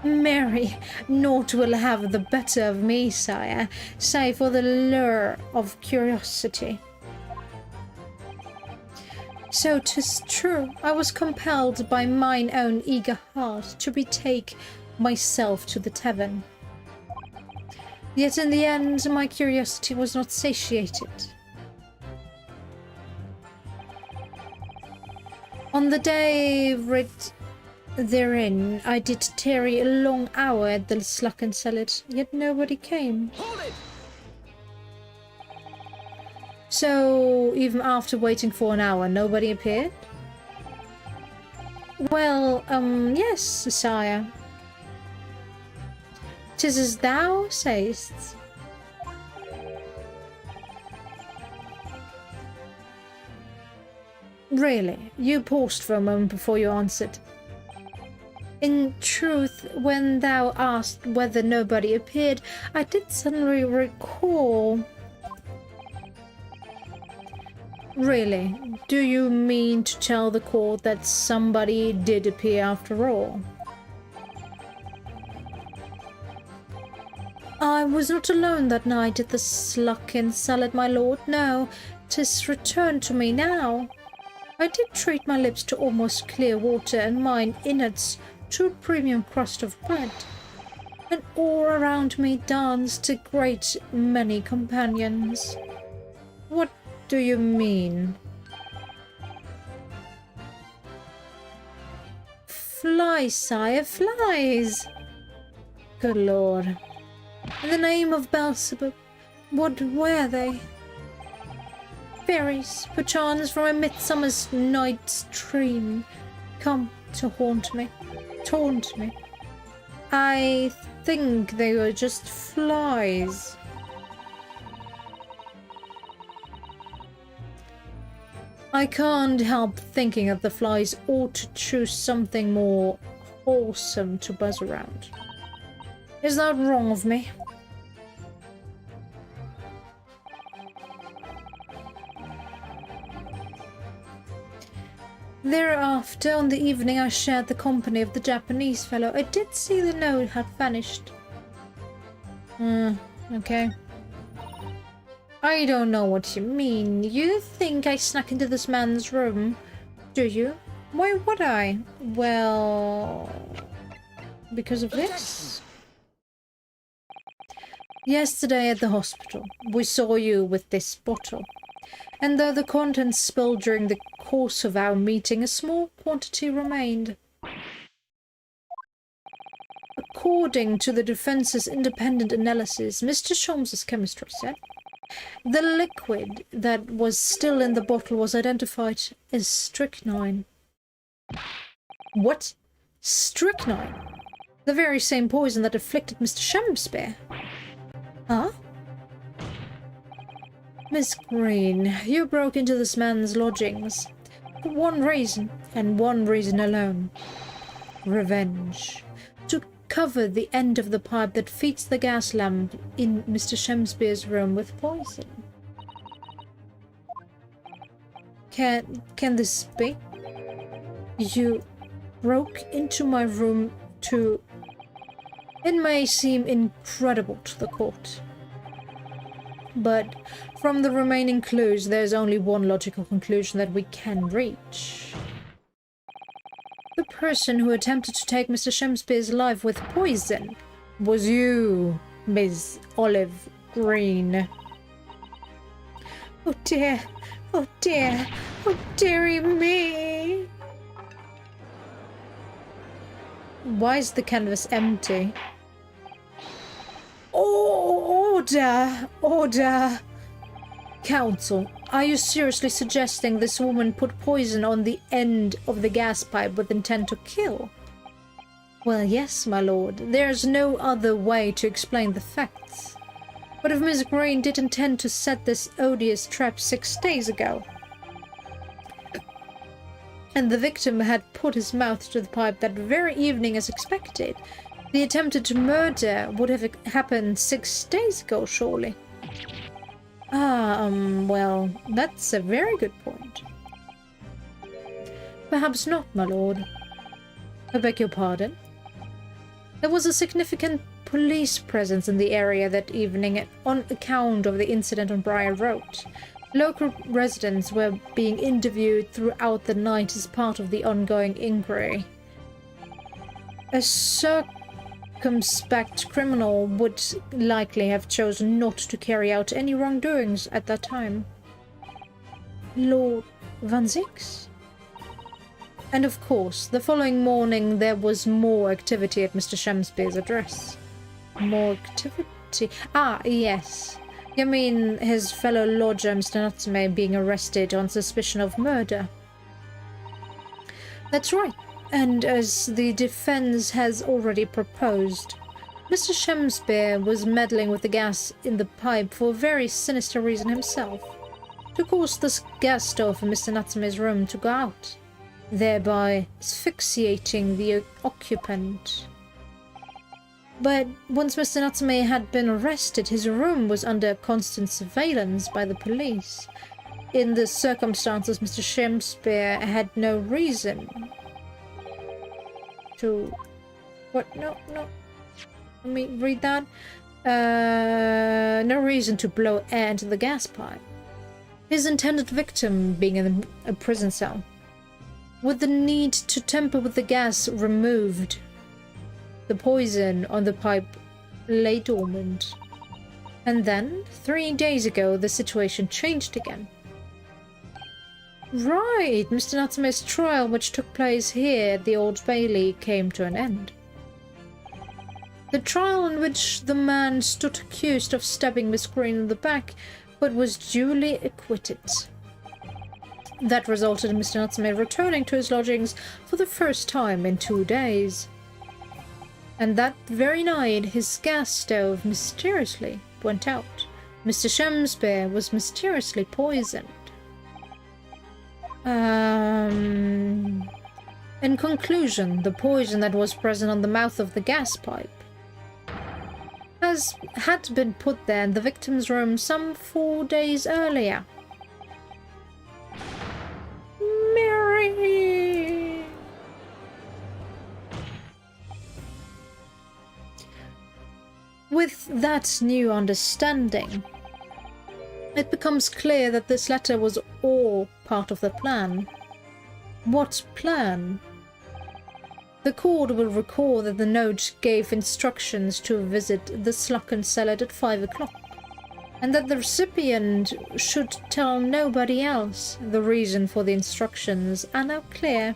Marry, naught will have the better of me, sire, save for the lure of curiosity. So 'tis true, I was compelled by mine own eager heart to betake myself to the tavern. Yet in the end, my curiosity was not satiated. On the day writ therein, I did tarry a long hour at the Sluck and sell it, yet nobody came. Hold it! So, even after waiting for an hour, nobody appeared? Well, yes, sire. 'Tis as thou sayest. Really, you paused for a moment before you answered. In truth, when thou asked whether nobody appeared, I did suddenly recall. Really, do you mean to tell the court that somebody did appear after all? I was not alone that night at the Sluck and Salad, my lord. No, 'tis returned to me now. I did treat my lips to almost clear water and mine innards to a premium crust of bread. and all around me danced a great many companions. What do you mean? Flies, sire, flies! Good lord. In the name of Beelzebub, what were they? Fairies, perchance from a midsummer's night's dream, come to haunt me, taunt me. I think they were just flies. I can't help thinking that the flies ought to choose something more wholesome to buzz around. Is that wrong of me? Thereafter, on the evening I shared the company of the Japanese fellow, I did see the note had vanished. Okay. I don't know what you mean. You think I snuck into this man's room, do you? Why would I? Well... because of this? Yesterday at the hospital, we saw you with this bottle. And though the contents spilled during the course of our meeting, a small quantity remained. According to the defense's independent analysis, Mr. Sholmes's chemistry said, the liquid that was still in the bottle was identified as strychnine. What? Strychnine? The very same poison that afflicted Mr. Shamspeare? Huh? Miss Green, you broke into this man's lodgings for one reason, and one reason alone. Revenge. To cover the end of the pipe that feeds the gas lamp in Mr. Shamspeare's room with poison. Can this be? You broke into my room to... It may seem incredible to the court, but from the remaining clues, there's only one logical conclusion that we can reach. The person who attempted to take Mr. Shamspeare's life with poison was you, Miss Olive Green. Oh dear, oh dear, oh dearie me! Why is the canvas empty? Oh, order! Order! Counsel, are you seriously suggesting this woman put poison on the end of the gas pipe with intent to kill? Well, yes, my lord. There's no other way to explain the facts. But if Miss Green did intend to set this odious trap 6 days ago, and the victim had put his mouth to the pipe that very evening as expected, the attempted murder would have happened 6 days ago, surely. Well, that's a very good point. Perhaps not, my lord. I beg your pardon? There was a significant police presence in the area that evening on account of the incident on Briar Road. Local residents were being interviewed throughout the night as part of the ongoing inquiry. A circumspect criminal would likely have chosen not to carry out any wrongdoings at that time. Lord Van Zix? And of course, the following morning there was more activity at Mr. Shamspeare's address. More activity? Ah, yes. You mean his fellow lodger, Mr. Natsume, being arrested on suspicion of murder? That's right. And as the defense has already proposed, Mr. Shamspeare was meddling with the gas in the pipe for a very sinister reason himself. To cause this gas stove in Mr. Natsume's room to go out, thereby asphyxiating the occupant. But once Mr. Natsume had been arrested, his room was under constant surveillance by the police. In the circumstances, Mr. Shamspeare had no reason to... What? No. Let me read that. No reason to blow air into the gas pipe. His intended victim being in a prison cell. With the need to tamper with the gas removed, The poison on the pipe lay dormant. And then, 3 days ago, the situation changed again. Right, Mr. Natsume's trial, which took place here at the Old Bailey, came to an end. The trial in which the man stood accused of stabbing Miss Green in the back, but was duly acquitted. That resulted in Mr. Natsume returning to his lodgings for the first time in 2 days. And that very night, his gas stove mysteriously went out. Mr. Shamspeare was mysteriously poisoned. In conclusion, the poison that was present on the mouth of the gas pipe had been put there in the victim's room some 4 days earlier. Mary! With that new understanding, it becomes clear that this letter was all part of the plan. What plan? The court will recall that the note gave instructions to visit the Slucken cellar at 5 o'clock, and that the recipient should tell nobody else. The reason for the instructions are now clear.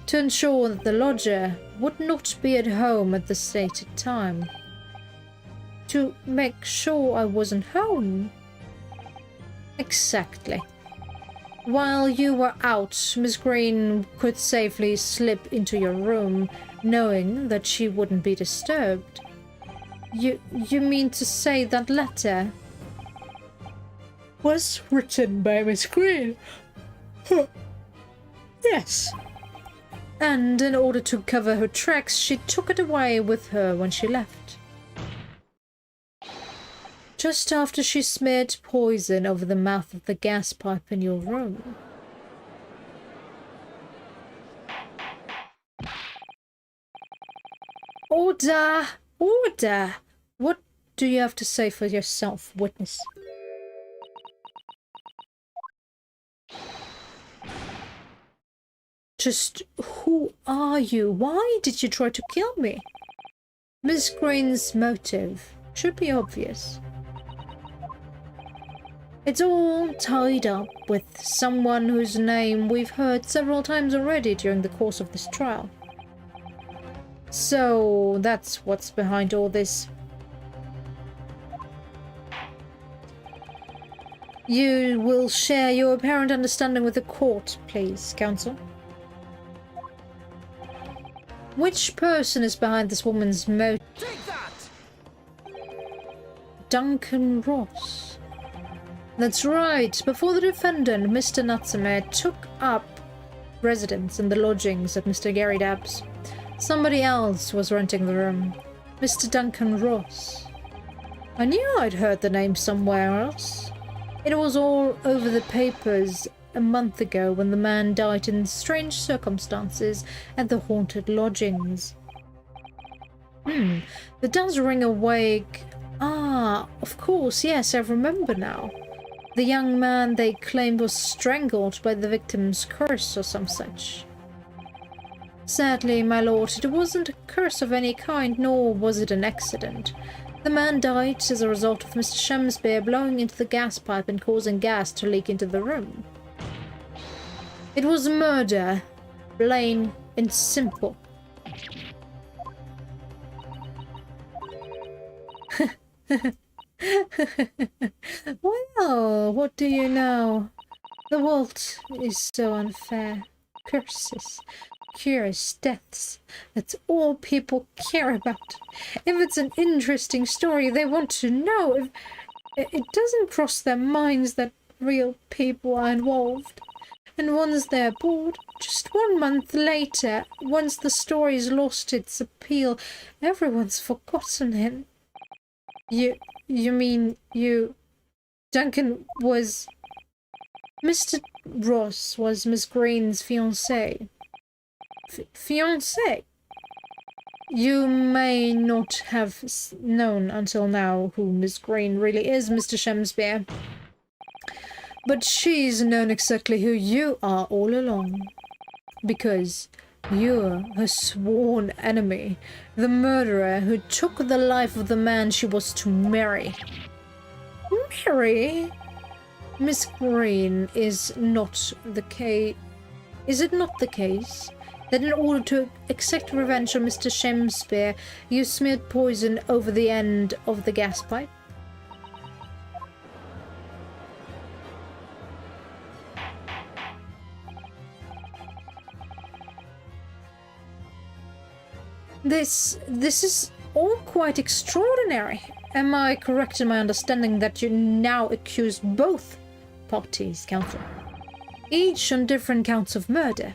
To ensure that the lodger would not be at home at the stated time. To make sure I wasn't home. Exactly. While you were out, Miss Green could safely slip into your room, knowing that she wouldn't be disturbed. You mean to say that letter was written by Miss Green? Yes. And in order to cover her tracks, she took it away with her when she left. Just after she smeared poison over the mouth of the gas pipe in your room. Order! Order! What do you have to say for yourself, witness? Just who are you? Why did you try to kill me? Miss Green's motive should be obvious. It's all tied up with someone whose name we've heard several times already during the course of this trial. So that's what's behind all this. You will share your apparent understanding with the court, please, counsel. Which person is behind this woman's motive? Take that! Duncan Ross. That's right. Before the defendant, Mr. Natsume, took up residence in the lodgings at Mr. Gary Dabb's, somebody else was renting the room. Mr. Duncan Ross. I knew I'd heard the name somewhere else. It was all over the papers a month ago when the man died in strange circumstances at the haunted lodgings. That does ring a wake. Ah, of course, yes, I remember now. The young man they claimed was strangled by the victim's curse or some such. Sadly, my lord, it wasn't a curse of any kind, nor was it an accident. The man died as a result of Mr. Shamspeare blowing into the gas pipe and causing gas to leak into the room. It was murder, plain and simple. Well, what do you know? The world is so unfair. Curses, cures, deaths. That's all people care about. If it's an interesting story, they want to know. If it doesn't cross their minds that real people are involved. And once they're bored, just 1 month later, once the story's lost its appeal, everyone's forgotten him. You mean you... Duncan was... Mr. Ross was Miss Green's fiancé. Fiancé? You may not have known until now who Miss Green really is, Mr. Shamspeare. But she's known exactly who you are all along. Because You're her sworn enemy, the murderer who took the life of the man she was to marry. Marry? Miss Green, is it not the case that in order to exact revenge on Mr. Shakespeare, you smeared poison over the end of the gas pipe? This is all quite extraordinary. Am I correct in my understanding that you now accuse both parties, counsel? Each on different counts of murder?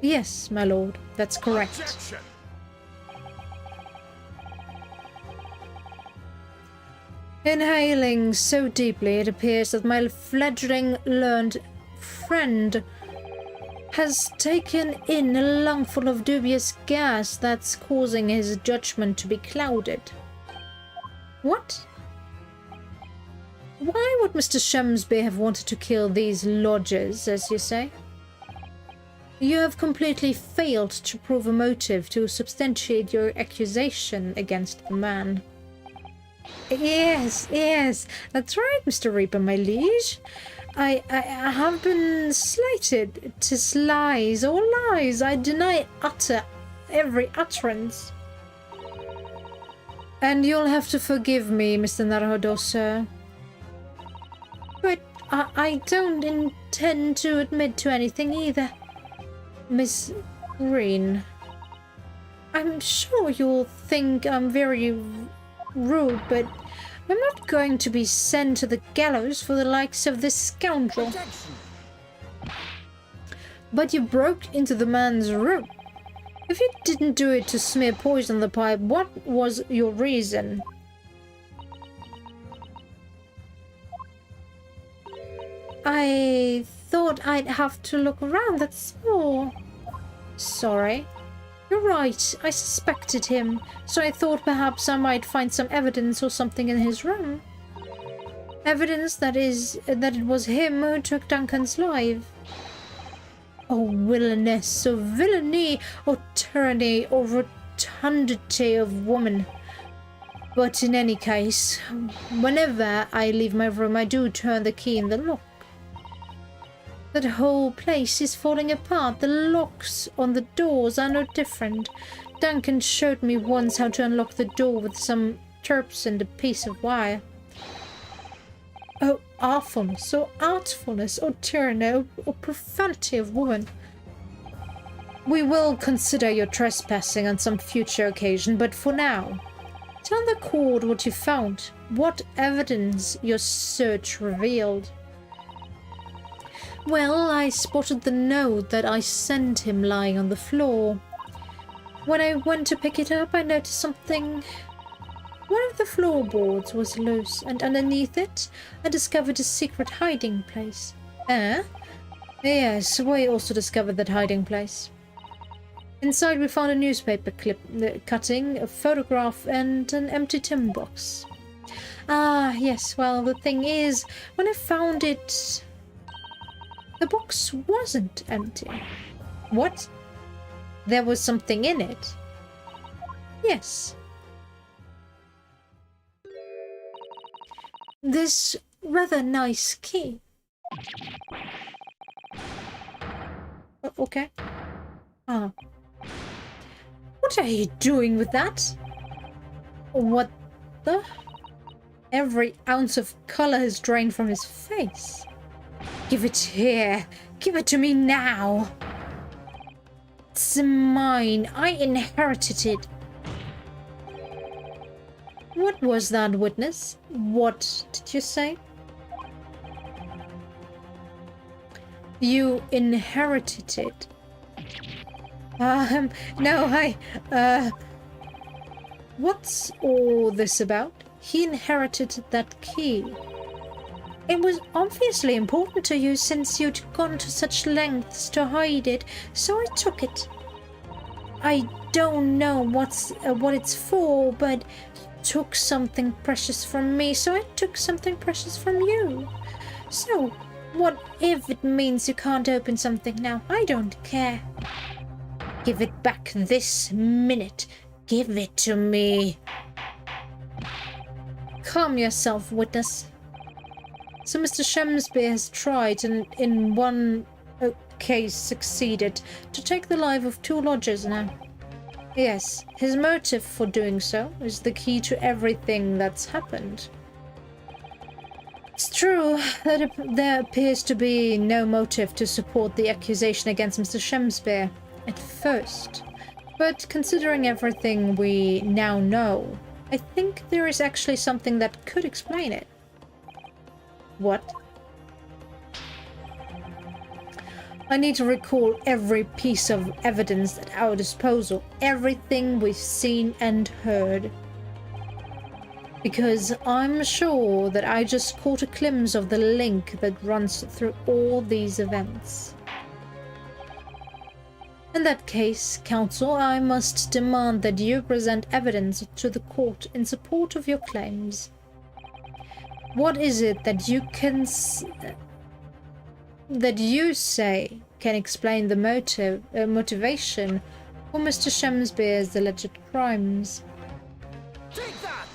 Yes, my lord, that's correct. Objection. Inhaling so deeply, it appears that my fledgling learned friend has taken in a lungful of dubious gas that's causing his judgment to be clouded. What? Why would Mr. Shumsby have wanted to kill these lodgers, as you say? You have completely failed to prove a motive to substantiate your accusation against the man. Yes, that's right, Mr. Reaper, my liege. I have been slighted. 'Tis lies, all lies. I deny every utterance. And you'll have to forgive me, Mr. Naruhodo, sir. But I don't intend to admit to anything either. Miss Green, I'm sure you'll think I'm very rude, but I'm not going to be sent to the gallows for the likes of this scoundrel. Objection. But you broke into the man's room. If you didn't do it to smear poison on the pipe, what was your reason? I thought I'd have to look around, that's all. Sorry. You're right, I suspected him, so I thought perhaps I might find some evidence or something in his room. Evidence that it was him who took Duncan's life. Oh, villainess, oh villainy, oh tyranny, oh rotundity of woman. But in any case, whenever I leave my room, I do turn the key in the lock. That whole place is falling apart. The locks on the doors are no different. Duncan showed me once how to unlock the door with some turps and a piece of wire. Oh, awfulness, oh artfulness, oh tyranny, oh profanity of woman. We will consider your trespassing on some future occasion, but for now, tell the court what you found, what evidence your search revealed. Well, I spotted the note that I sent him lying on the floor. When I went to pick it up, I noticed something. One of the floorboards was loose, and underneath it, I discovered a secret hiding place. Yes, we also discovered that hiding place. Inside, we found a newspaper cutting, a photograph, and an empty tin box. Ah, yes, well, the thing is, when I found it, the box wasn't empty. What? There was something in it? Yes. This rather nice key. Okay. Ah. What are you doing with that? What the? Every ounce of color has drained from his face. Give it here. Give it to me now. It's mine. I inherited it. What was that, witness? What did you say? You inherited it. No, what's all this about? He inherited that key. It was obviously important to you since you'd gone to such lengths to hide it, so I took it. I don't know what it's for, but you took something precious from me, so I took something precious from you. So, What if it means you can't open something now? I don't care. Give it back this minute. Give it to me. Calm yourself, witness. So Mr. Shamsby has tried and in one case succeeded to take the life of 2 lodgers now. Yes, his motive for doing so is the key to everything that's happened. It's true that there appears to be no motive to support the accusation against Mr. Shamsby at first, but considering everything we now know, I think there is actually something that could explain it. What? I need to recall every piece of evidence at our disposal, everything we've seen and heard. Because I'm sure that I just caught a glimpse of the link that runs through all these events. In that case, counsel, I must demand that you present evidence to the court in support of your claims. What is it that you can that you say can explain the motivation for Mr. Shamsby's alleged crimes? Take that!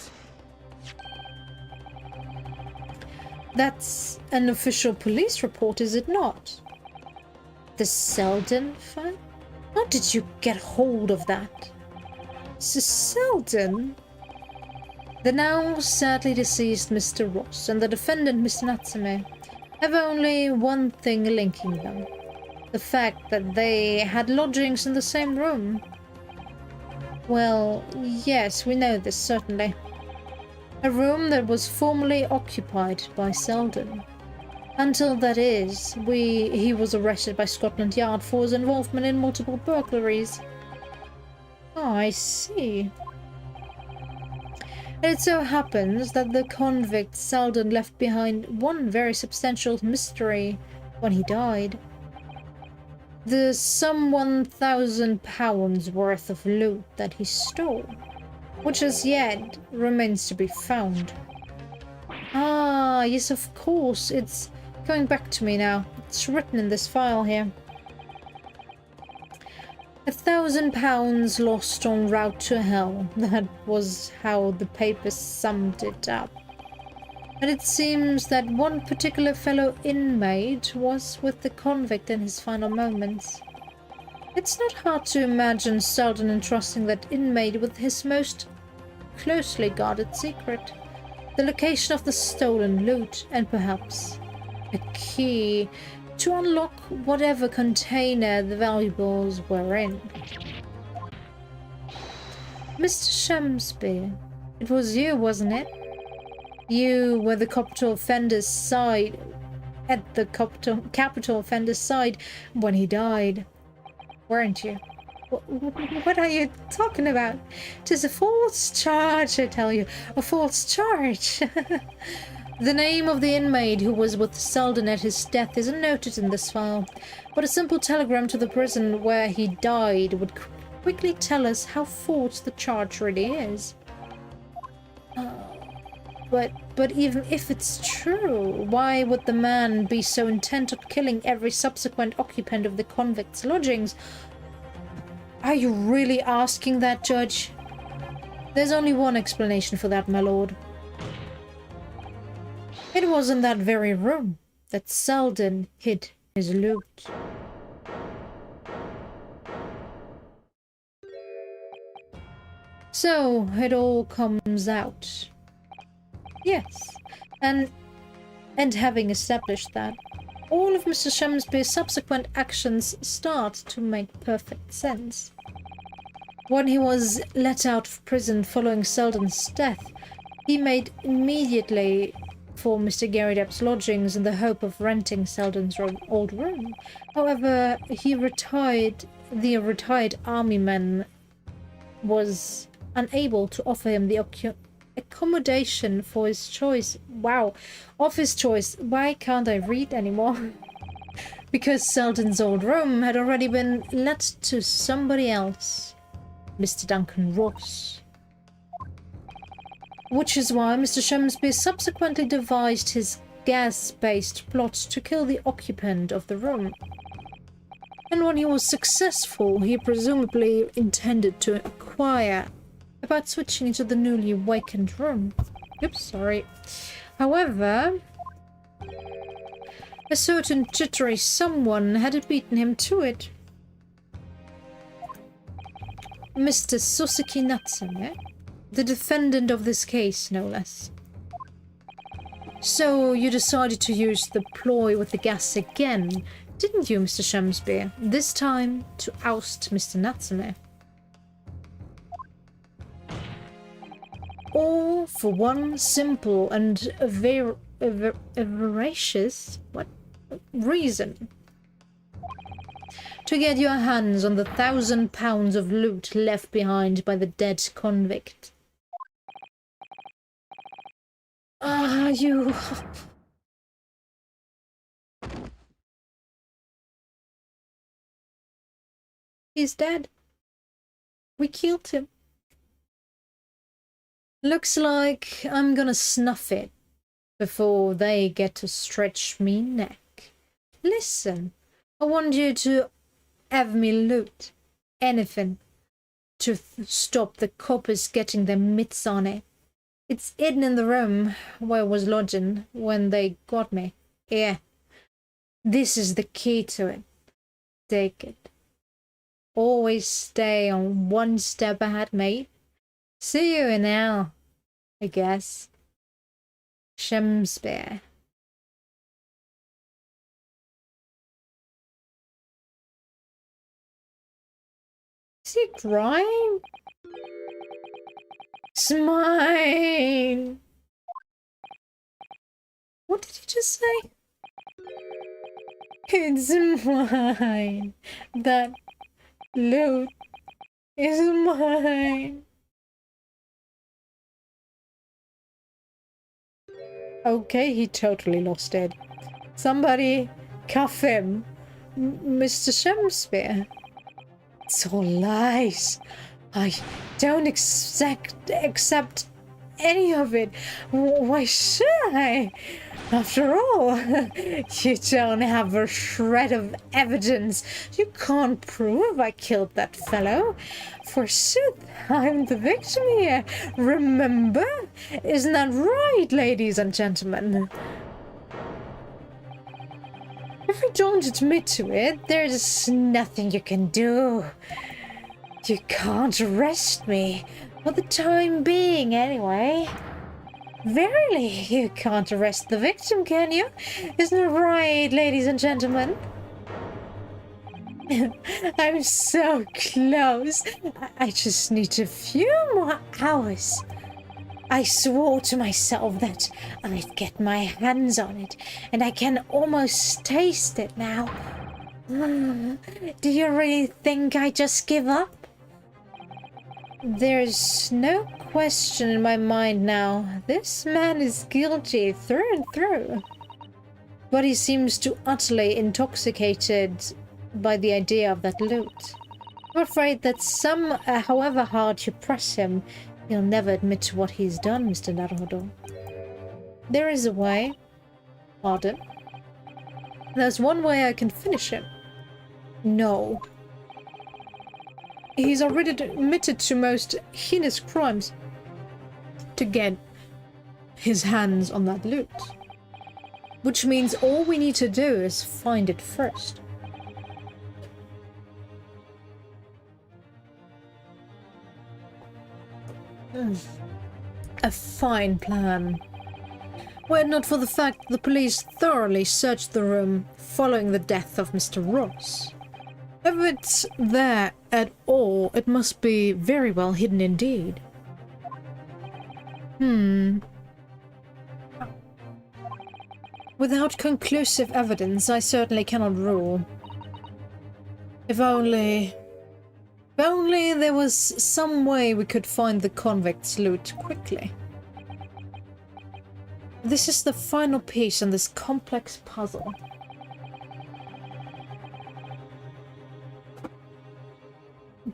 That's an official police report, is it not? The Selden file? How did you get hold of that? Selden? The now sadly deceased Mr. Ross and the defendant Mr. Natsume have only one thing linking them. The fact that they had lodgings in the same room. Well, yes, we know this, certainly. A room that was formerly occupied by Selden. Until, that is, he was arrested by Scotland Yard for his involvement in multiple burglaries. Oh, I see. And it so happens that the convict Selden left behind one very substantial mystery when he died. The some £1,000 worth of loot that he stole, which as yet remains to be found. Ah, yes, of course, it's coming back to me now. It's written in this file here. £1,000 lost en route to hell. That was how the papers summed it up. And it seems that one particular fellow inmate was with the convict in his final moments. It's not hard to imagine Selden entrusting that inmate with his most closely guarded secret. The location of the stolen loot, and perhaps a key to unlock whatever container the valuables were in. Mr. Shamsby, it was you, wasn't it? You were the capital offender's side, at the capital offender's side when he died, weren't you? What are you talking about? 'Tis a false charge, I tell you. A false charge. The name of the inmate who was with Selden at his death isn't noted in this file, but a simple telegram to the prison where he died would quickly tell us how false the charge really is. But even if it's true, why would the man be so intent on killing every subsequent occupant of the convict's lodgings? Are you really asking that, Judge? There's only one explanation for that, my lord. It was in that very room that Selden hid his loot. So, it all comes out. Yes, and having established that, all of Mr. Shamsby's subsequent actions start to make perfect sense. When he was let out of prison following Selden's death, he made immediately for Mr. Gary Depp's lodgings in the hope of renting Selden's old room. However, the retired army man was unable to offer him the accommodation for his choice. Wow, of his choice. Why can't I read anymore? Because Selden's old room had already been let to somebody else, Mr. Duncan Ross. Which is why Mr. Shamsby subsequently devised his gas-based plot to kill the occupant of the room. And when he was successful, he presumably intended to inquire about switching into the newly awakened room. Oops, sorry. However, a certain jittery someone had beaten him to it. Mr. Soseki Natsume, the defendant of this case, no less. So you decided to use the ploy with the gas again, didn't you, Mr. Shamsby? This time to oust Mr. Natsume. All for one simple and voracious reason. To get your hands on the 1,000 pounds of loot left behind by the dead convict. Ah, you... He's dead. We killed him. Looks like I'm gonna snuff it before they get to stretch me neck. Listen, I want you to have me loot anything to stop the coppers getting their mitts on it. It's hidden in the room where I was lodging when they got me. Yeah, this is the key to it. Take it. Always stay on one step ahead, mate. See you now, I guess. Shamsby. Is he crying? It's mine. What did he just say? It's mine. That loot is mine. Okay, he totally lost it. Somebody cuff him. Mr. Shamsby. It's all lies. I don't accept any of it. Why should I? After all, you don't have a shred of evidence. You can't prove I killed that fellow. Forsooth, I'm the victim here. Remember? Isn't that right, ladies and gentlemen? If you don't admit to it, there's nothing you can do. You can't arrest me. For the time being, anyway. Verily, you can't arrest the victim, can you? Isn't it right, ladies and gentlemen? I'm so close. I just need a few more hours. I swore to myself that I'd get my hands on it, and I can almost taste it now. Do you really think I just give up? There's no question in my mind now. This man is guilty through and through. But he seems too utterly intoxicated by the idea of that loot. I'm afraid that however hard you press him, he'll never admit to what he's done, Mr. Naruhodo. There is a way. Pardon? There's one way I can finish him. No. He's already admitted to most heinous crimes to get his hands on that loot. Which means all we need to do is find it first. A fine plan. Were it not for the fact the police thoroughly searched the room following the death of Mr. Ross. If it's there at all, it must be very well hidden indeed. Without conclusive evidence, I certainly cannot rule. If only there was some way we could find the convict's loot quickly. This is the final piece in this complex puzzle.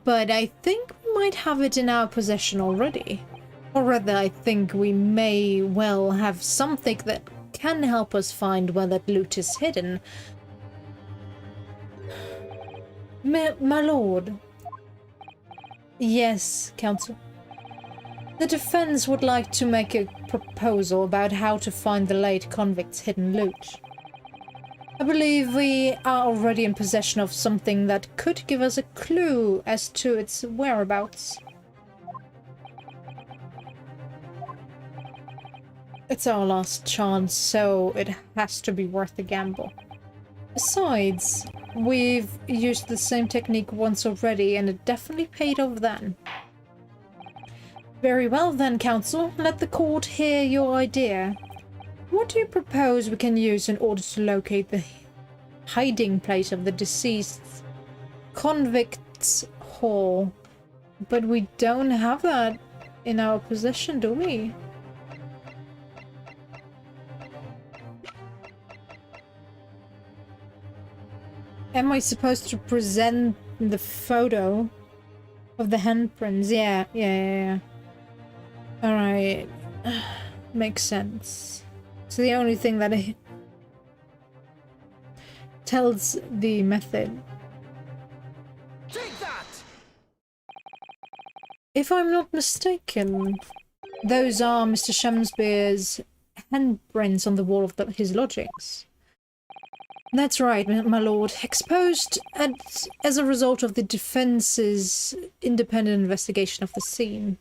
But I think we might have it in our possession already. Or rather, I think we may well have something that can help us find where that loot is hidden. My lord. Yes, Counsel. The defense would like to make a proposal about how to find the late convict's hidden loot. I believe we are already in possession of something that could give us a clue as to its whereabouts. It's our last chance, so it has to be worth a gamble. Besides, we've used the same technique once already, and it definitely paid off then. Very well then, Counsel. Let the court hear your idea. What do you propose we can use in order to locate the hiding place of the deceased convict's hall? But we don't have that in our possession, do we? Am I supposed to present the photo of the handprints? Yeah. Alright. Makes sense. So the only thing that it tells the method. Take that! If I'm not mistaken, those are Mr. Shamspeare's handprints on the wall of his lodgings. That's right, my lord. Exposed as a result of the defense's independent investigation of the scene.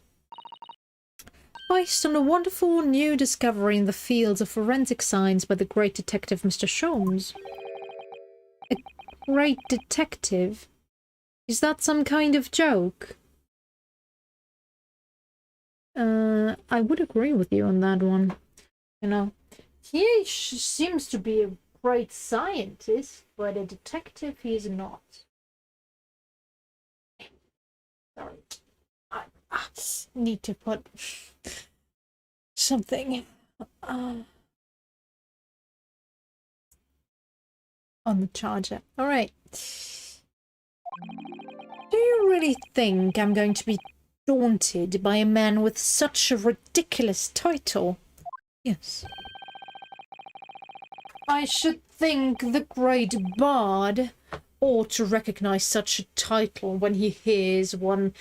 Based on a wonderful new discovery in the fields of forensic science by the great detective Mr. Sholmes. A great detective? Is that some kind of joke? I would agree with you on that one. You know, he seems to be a great scientist, but a detective he is not. Sorry. I need to put something on the charger. Alright. Do you really think I'm going to be daunted by a man with such a ridiculous title? Yes. I should think the great bard ought to recognize such a title when he hears one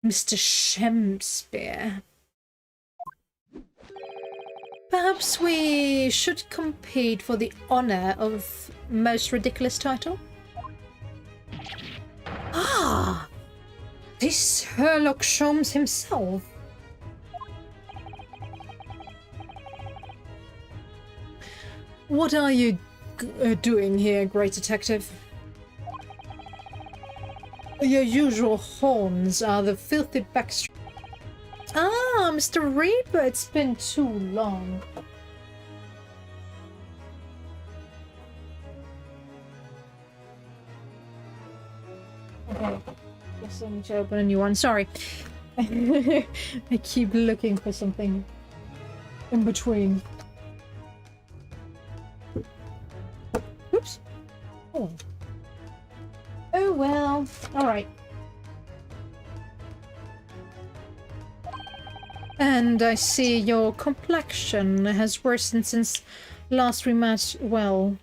Mr. Shakespeare. Perhaps we should compete for the honor of most ridiculous title? Ah! This Sherlock Sholmes himself. What are you doing here, great detective? Your usual horns are the filthy backstreet. Ah, Mr. Reaper, it's been too long. Okay, guess I need to open a new one. Sorry. I keep looking for something in between. Oops. Oh well. Alright. And I see your complexion has worsened since last we met. Well,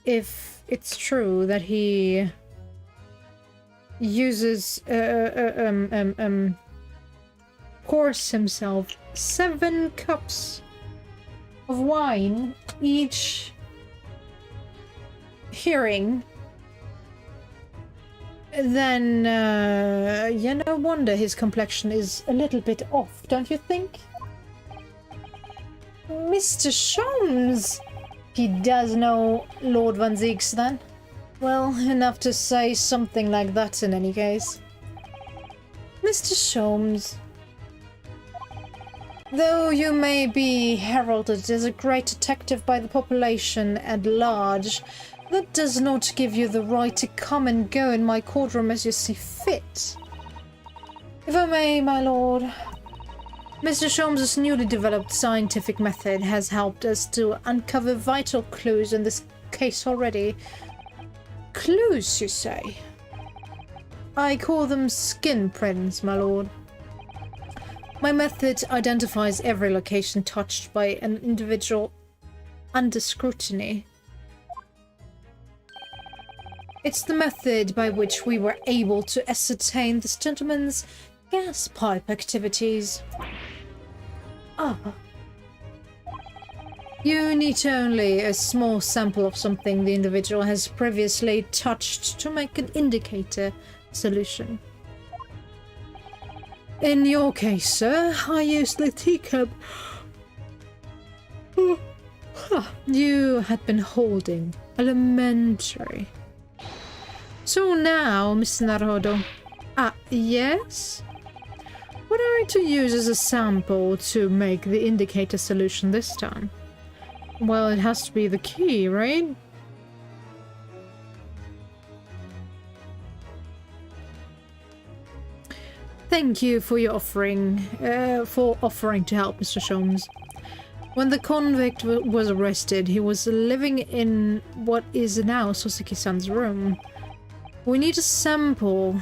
if it's true that he uses pours himself 7 cups of wine each hearing, then no wonder his complexion is a little bit off, don't you think? Mr. Sholmes! He does know Lord Van Zieks, then? Well, enough to say something like that in any case. Mr. Sholmes, though you may be heralded as a great detective by the population at large, that does not give you the right to come and go in my courtroom as you see fit. If I may, my lord, Mr. Sholmes' newly developed scientific method has helped us to uncover vital clues in this case already. Clues, you say? I call them skin prints, my lord. My method identifies every location touched by an individual under scrutiny. It's the method by which we were able to ascertain this gentleman's gas pipe activities. Ah. You need only a small sample of something the individual has previously touched to make an indicator solution. In your case, sir, I used the teacup you had been holding. Elementary. So now, Mr. Naruhodo. Yes? What are we to use as a sample to make the indicator solution this time? Well, it has to be the key, right? Thank you for your offering to help, Mr. Sholmes. When the convict was arrested, he was living in what is now Soseki-san's room. We need a sample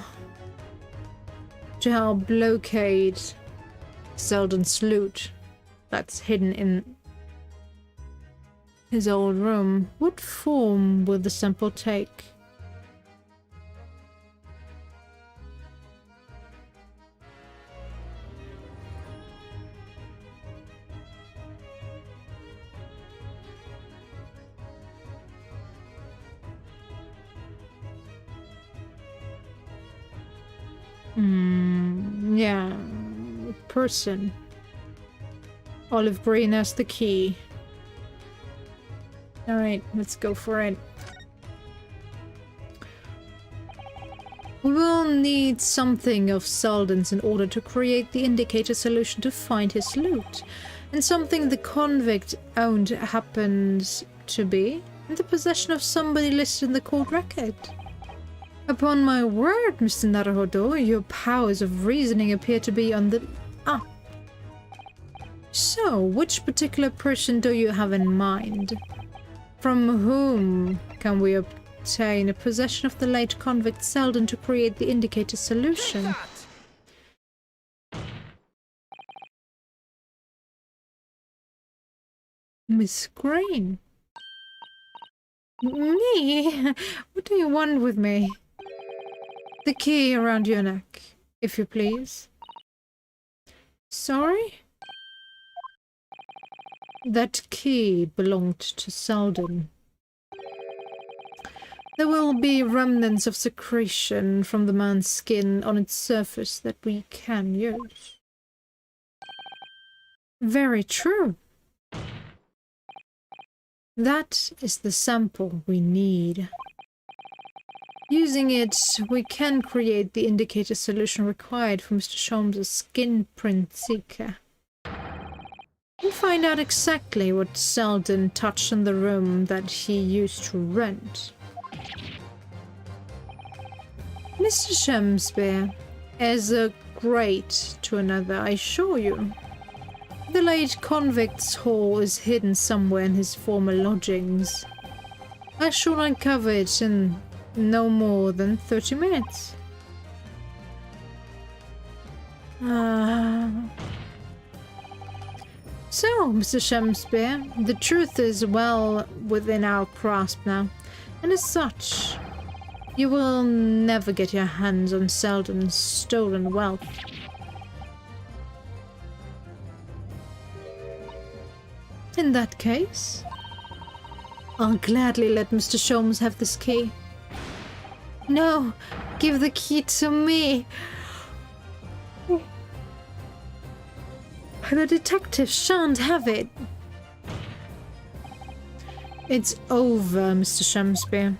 to help locate Selden's loot that's hidden in his old room. What form will the sample take? Yeah. Person. Olive green as the key. Alright, let's go for it. We will need something of Selden's in order to create the indicator solution to find his loot. And something the convict owned happens to be in the possession of somebody listed in the court record. Upon my word, Mr. Naruhodo, your powers of reasoning appear to be on the... So, which particular person do you have in mind? From whom can we obtain a possession of the late convict Selden to create the indicator solution? Miss Green? Me? What do you want with me? The key around your neck, if you please. Sorry? That key belonged to Selden. There will be remnants of secretion from the man's skin on its surface that we can use. Very true. That is the sample we need. Using it, we can create the indicator solution required for Mr. Sholmes' skin print seeker. And find out exactly what Selden touched in the room that he used to rent. Mr. Shamspeare is a great to another, I assure you. The late convict's haul is hidden somewhere in his former lodgings. I shall uncover it in no more than 30 minutes. So, Mr. Shamspeare, the truth is well within our grasp now, and as such, you will never get your hands on Selden's stolen wealth. In that case, I'll gladly let Mr. Sholmes have this key. No, give the key to me. The detective shan't have it. It's over, Mr. Shamspeare.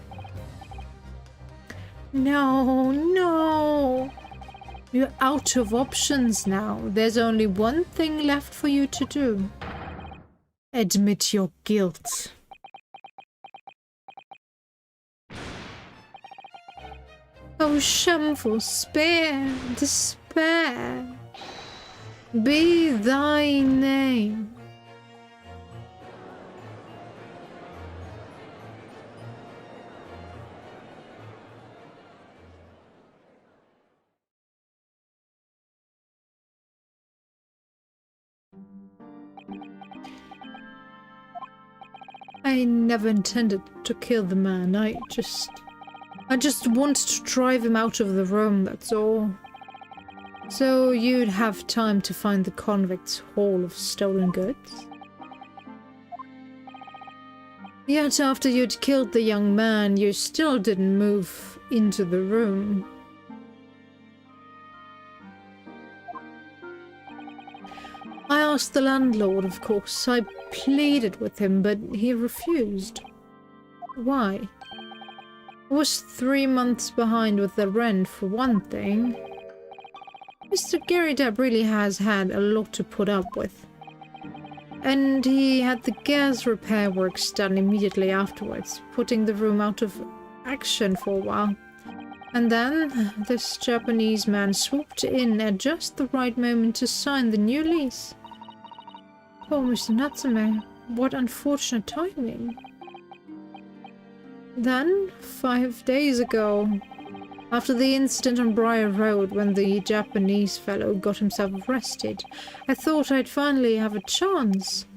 No, no. You're out of options now. There's only one thing left for you to do. Admit your guilt. Oh, shameful despair, be thy name. I never intended to kill the man. I just wanted to drive him out of the room, that's all. So you'd have time to find the convict's haul of stolen goods? Yet after you'd killed the young man, you still didn't move into the room. I asked the landlord, of course. I pleaded with him, but he refused. Why? I was 3 months behind with the rent, for one thing. Mr. Gary Depp really has had a lot to put up with. And he had the gas repair works done immediately afterwards, putting the room out of action for a while. And then this Japanese man swooped in at just the right moment to sign the new lease. Oh, Mr. Natsume, what unfortunate timing. Then, 5 days ago, after the incident on Briar Road when the Japanese fellow got himself arrested, I thought I'd finally have a chance.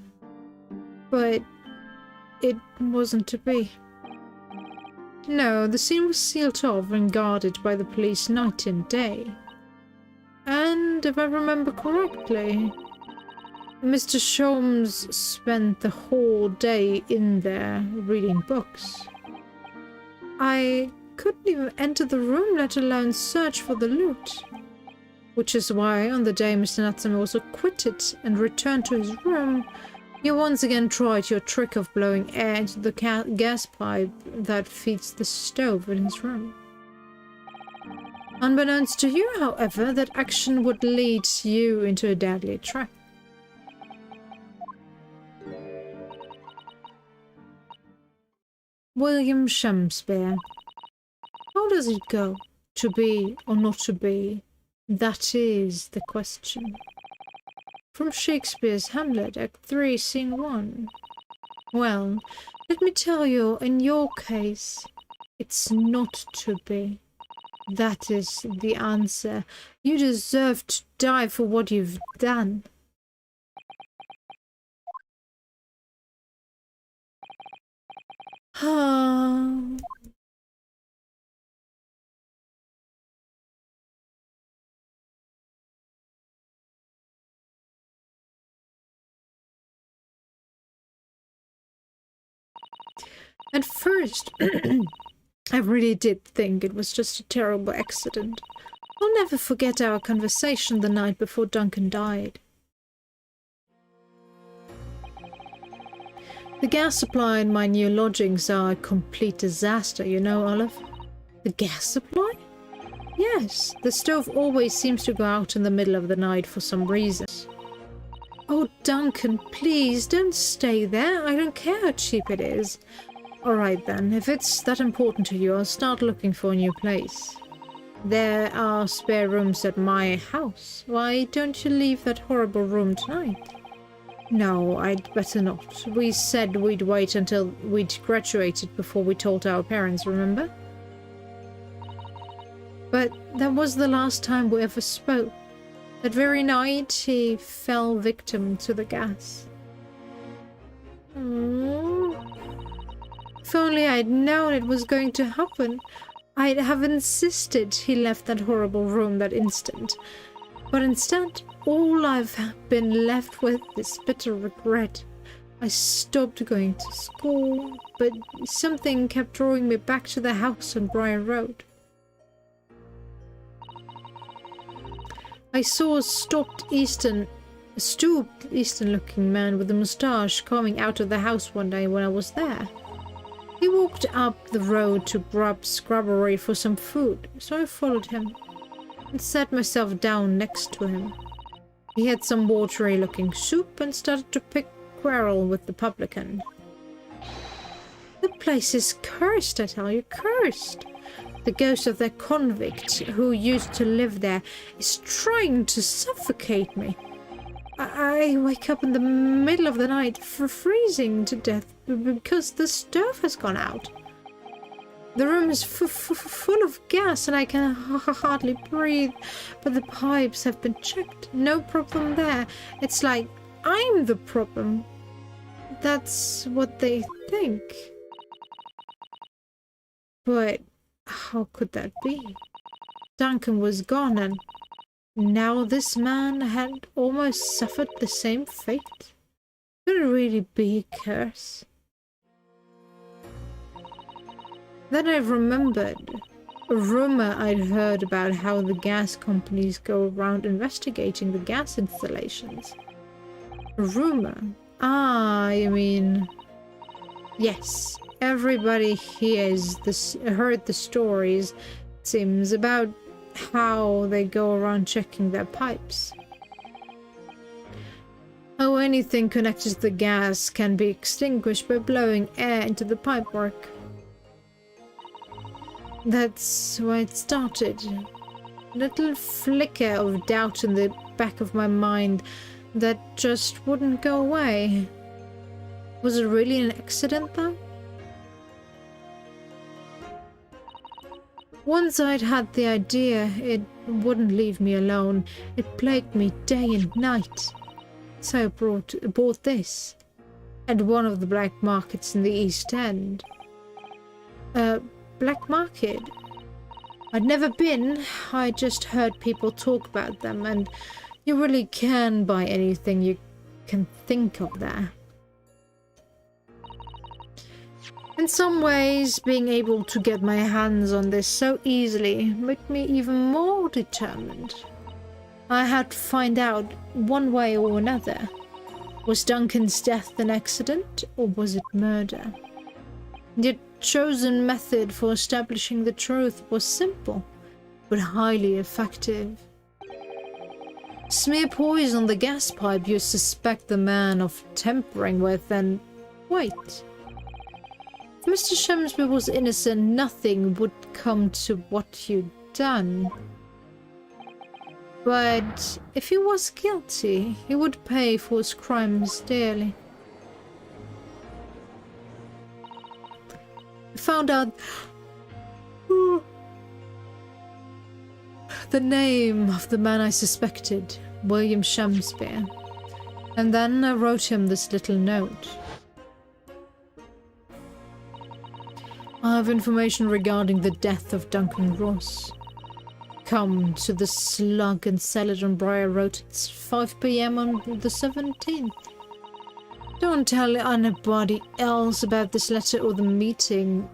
But it wasn't to be. No, the scene was sealed off and guarded by the police night and day. And if I remember correctly, Mr. Sholmes spent the whole day in there reading books. I couldn't even enter the room, let alone search for the loot. Which is why, on the day Mr. Natsume was acquitted and returned to his room, you once again tried your trick of blowing air into the gas pipe that feeds the stove in his room. Unbeknownst to you, however, that action would lead you into a deadly trap. William Shakespeare. How does it go? To be or not to be? That is the question. From Shakespeare's Hamlet, Act 3, Scene 1. Well, let me tell you, in your case, it's not to be. That is the answer. You deserve to die for what you've done. At first, I really did think it was just a terrible accident. I'll never forget our conversation the night before Duncan died. The gas supply in my new lodgings are a complete disaster, you know, Olive. The gas supply? Yes, the stove always seems to go out in the middle of the night for some reason. Oh, Duncan, please, don't stay there. I don't care how cheap it is. Alright then, if it's that important to you, I'll start looking for a new place. There are spare rooms at my house. Why don't you leave that horrible room tonight? No, I'd better not. We said we'd wait until we'd graduated before we told our parents, remember? But that was the last time we ever spoke. That very night, he fell victim to the gas. If only I'd known it was going to happen, I'd have insisted he left that horrible room that instant. But instead, all I've been left with is bitter regret. I stopped going to school, but something kept drawing me back to the house on Briar Road. I saw a stooped Eastern-looking man with a moustache coming out of the house one day when I was there. He walked up the road to grub scrubbery for some food, so I followed him and sat myself down next to him. He had some watery-looking soup and started to quarrel with the publican. The place is cursed, I tell you, cursed. The ghost of that convict who used to live there is trying to suffocate me. I wake up in the middle of the night freezing to death because the stove has gone out. The room is full of gas and I can hardly breathe, but the pipes have been checked. No problem there. It's like I'm the problem. That's what they think. But how could that be? Duncan was gone, and now this man had almost suffered the same fate. Could it really be a curse? Then I remembered a rumor I'd heard about how the gas companies go around investigating the gas installations. A rumor? Ah, you mean... Yes, everybody heard the stories, it seems, about how they go around checking their pipes. How anything connected to the gas can be extinguished by blowing air into the pipework. That's why it started. A little flicker of doubt in the back of my mind that just wouldn't go away. Was it really an accident, though? Once I'd had the idea, it wouldn't leave me alone. It plagued me day and night. So I bought this at one of the black markets in the East End. Black market? I'd never been. I just heard people talk about them, and you really can buy anything you can think of there. In some ways, being able to get my hands on this so easily made me even more determined. I had to find out one way or another. Was Duncan's death an accident, or was it murder? The chosen method for establishing the truth was simple, but highly effective. Smear poison on the gas pipe you suspect the man of tampering with, and wait. If Mr. Shamsby was innocent, nothing would come to what you'd done. But if he was guilty, he would pay for his crimes dearly. I found out the name of the man I suspected, William Shamsby, and then I wrote him this little note. I have information regarding the death of Duncan Ross. Come to the Slug and sell it on Briar Road at 5 p.m. on the 17th. Don't tell anybody else about this letter or the meeting.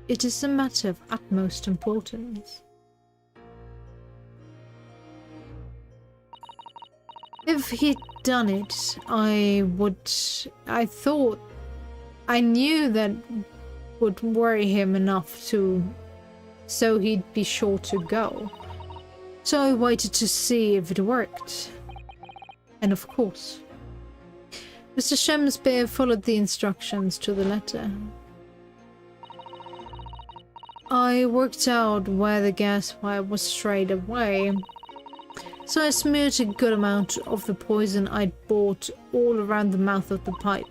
It is a matter of utmost importance. If he'd done it, I knew that would worry him enough so he'd be sure to go. So I waited to see if it worked. And of course, Mr. Shamsby followed the instructions to the letter. I worked out where the gas pipe was strayed away, so I smeared a good amount of the poison I'd bought all around the mouth of the pipe.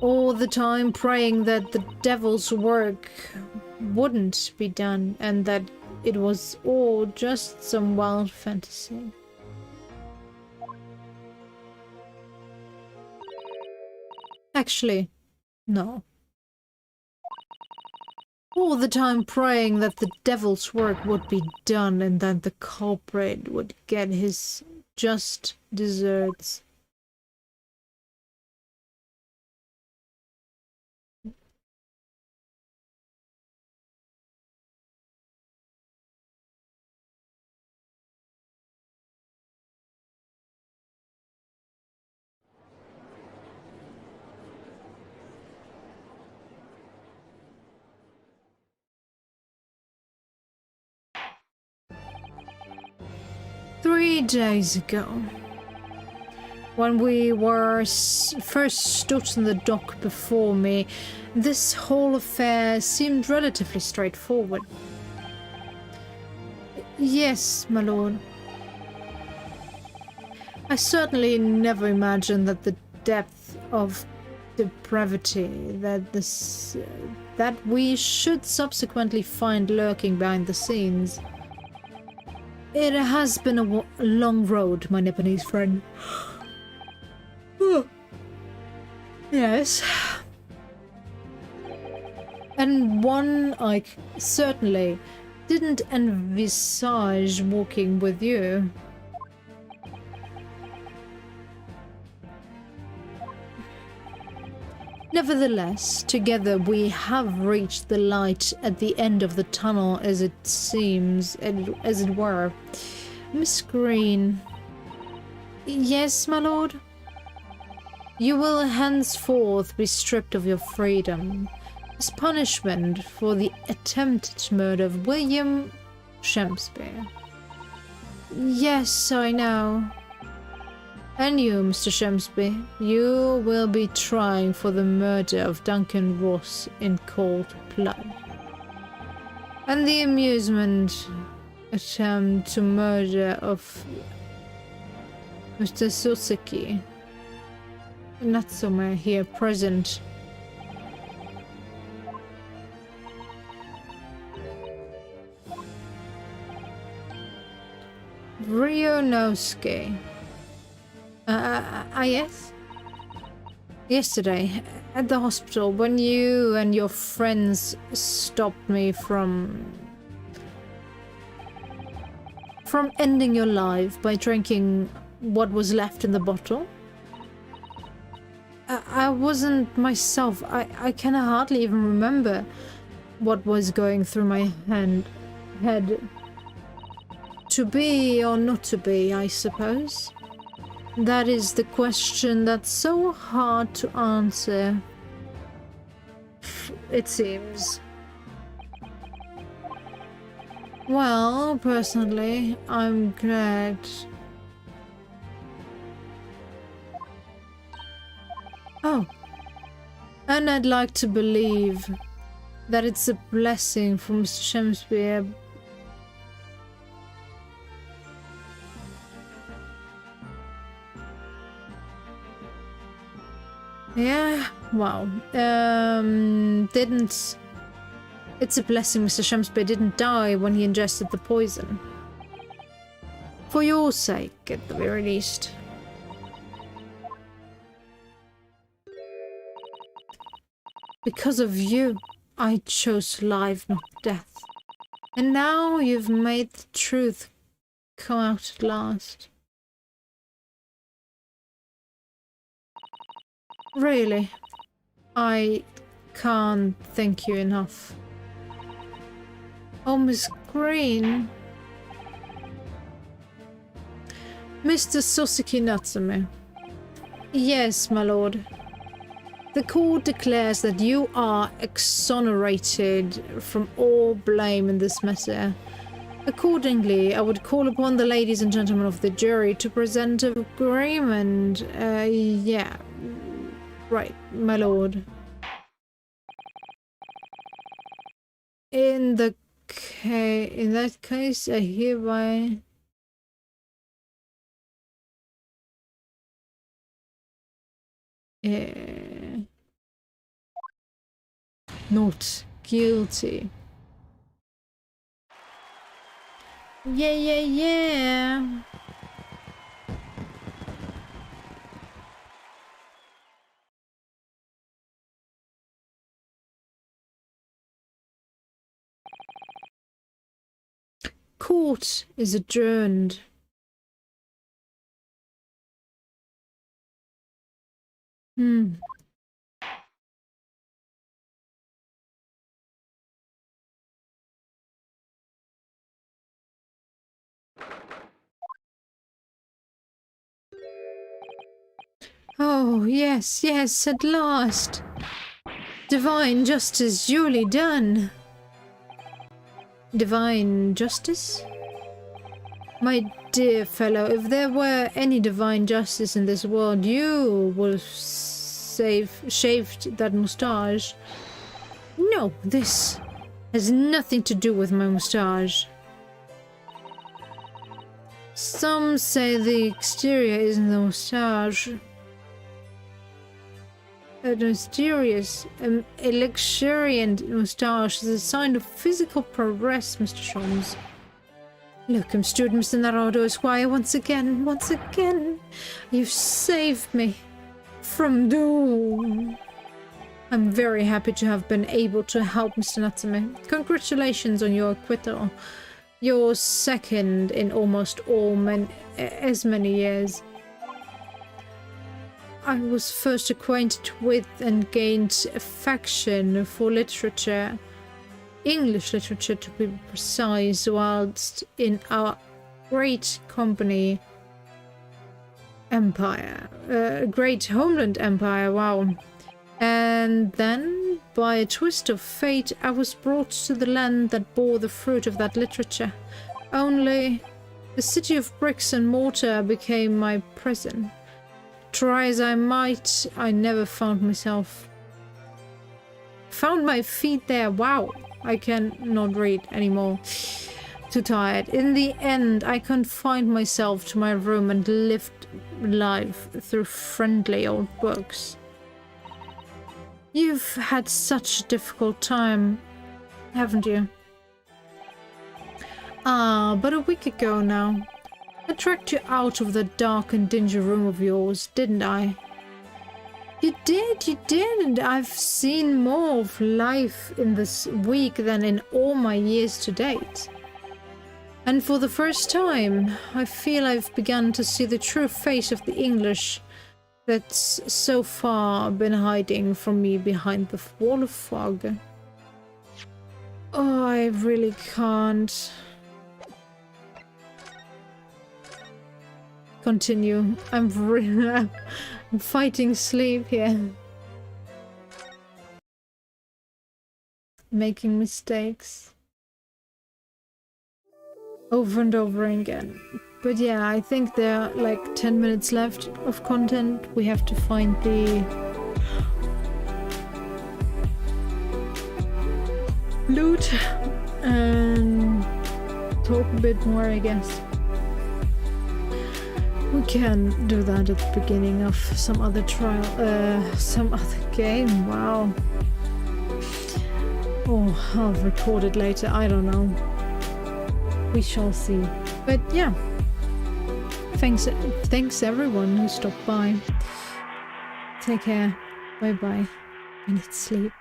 All the time praying that the devil's work wouldn't be done and that it was all just some wild fantasy. Actually, no. All the time praying that the devil's work would be done and that the culprit would get his just deserts. Three days ago, when we were first stood on the dock before me, this whole affair seemed relatively straightforward. Yes, my lord. I certainly never imagined that the depth of depravity that we should subsequently find lurking behind the scenes. It has been a long road, my Nipponese friend. Yes. And one I certainly didn't envisage walking with you. Nevertheless, together we have reached the light at the end of the tunnel, as it seems, as it were. Miss Green. Yes, my lord? You will henceforth be stripped of your freedom as punishment for the attempted murder of William Shakespeare. Yes, I know. And you, Mr. Shakespeare, you will be trying for the murder of Duncan Ross in cold blood. And the amusement attempt to murder of Mr. Soseki. Natsume here present. Ryonosuke. Yes? Yesterday, at the hospital, when you and your friends stopped me from ending your life by drinking what was left in the bottle. I wasn't myself. I can hardly even remember what was going through my head. To be or not to be, I suppose. That is the question that's so hard to answer, it seems. Well, personally, I'm glad. Oh, and I'd like to believe that it's a blessing for Mr. Shakespeare. Yeah, wow. It's a blessing Mr. Shakespeare didn't die when he ingested the poison. For your sake, at the very least. Because of you, I chose life, not death. And now you've made the truth come out at last. Really, I can't thank you enough. Oh, Miss Green. Mr. Soseki Natsume. Yes, my lord. The court declares that you are exonerated from all blame in this matter. Accordingly, I would call upon the ladies and gentlemen of the jury to present an agreement. Yeah. Right, my lord. In that case, I hereby... not guilty. Yeah. Court is adjourned. Oh, yes, at last. Divine justice duly done. Divine justice? My dear fellow, if there were any divine justice in this world, you would have shaved that moustache. No, this has nothing to do with my moustache. Some say the exterior isn't the moustache. A mysterious, a luxuriant moustache is a sign of physical progress, Mr. Sholmes. Look, I'm steward Mr. Naruto Esquire once again. You've saved me. from doom. I'm very happy to have been able to help Mr. Natsume. Congratulations on your acquittal. You're second in almost as many years. I was first acquainted with and gained affection for literature, English literature to be precise, whilst in our great company empire, great homeland empire, wow. And then, by a twist of fate, I was brought to the land that bore the fruit of that literature. Only the city of bricks and mortar became my prison. Try as I might, I never found my feet there. Wow, I cannot read anymore. Too tired. In the end, I confined myself to my room and lived life through friendly old books. You've had such a difficult time, haven't you? Ah, but a week ago now. I dragged you out of the dark and dingy room of yours, didn't I? You did, and I've seen more of life in this week than in all my years to date. And for the first time, I feel I've begun to see the true face of the English that's so far been hiding from me behind the wall of fog. Oh, I really can't continue. I'm fighting sleep here. Making mistakes over and over again. But yeah, I think there are like 10 minutes left of content. We have to find the loot and talk a bit more, I guess. We can do that at the beginning of some other trial, some other game. Wow. Oh, I'll record it later. I don't know. We shall see. But yeah. Thanks everyone who stopped by. Take care. Bye bye. I need sleep.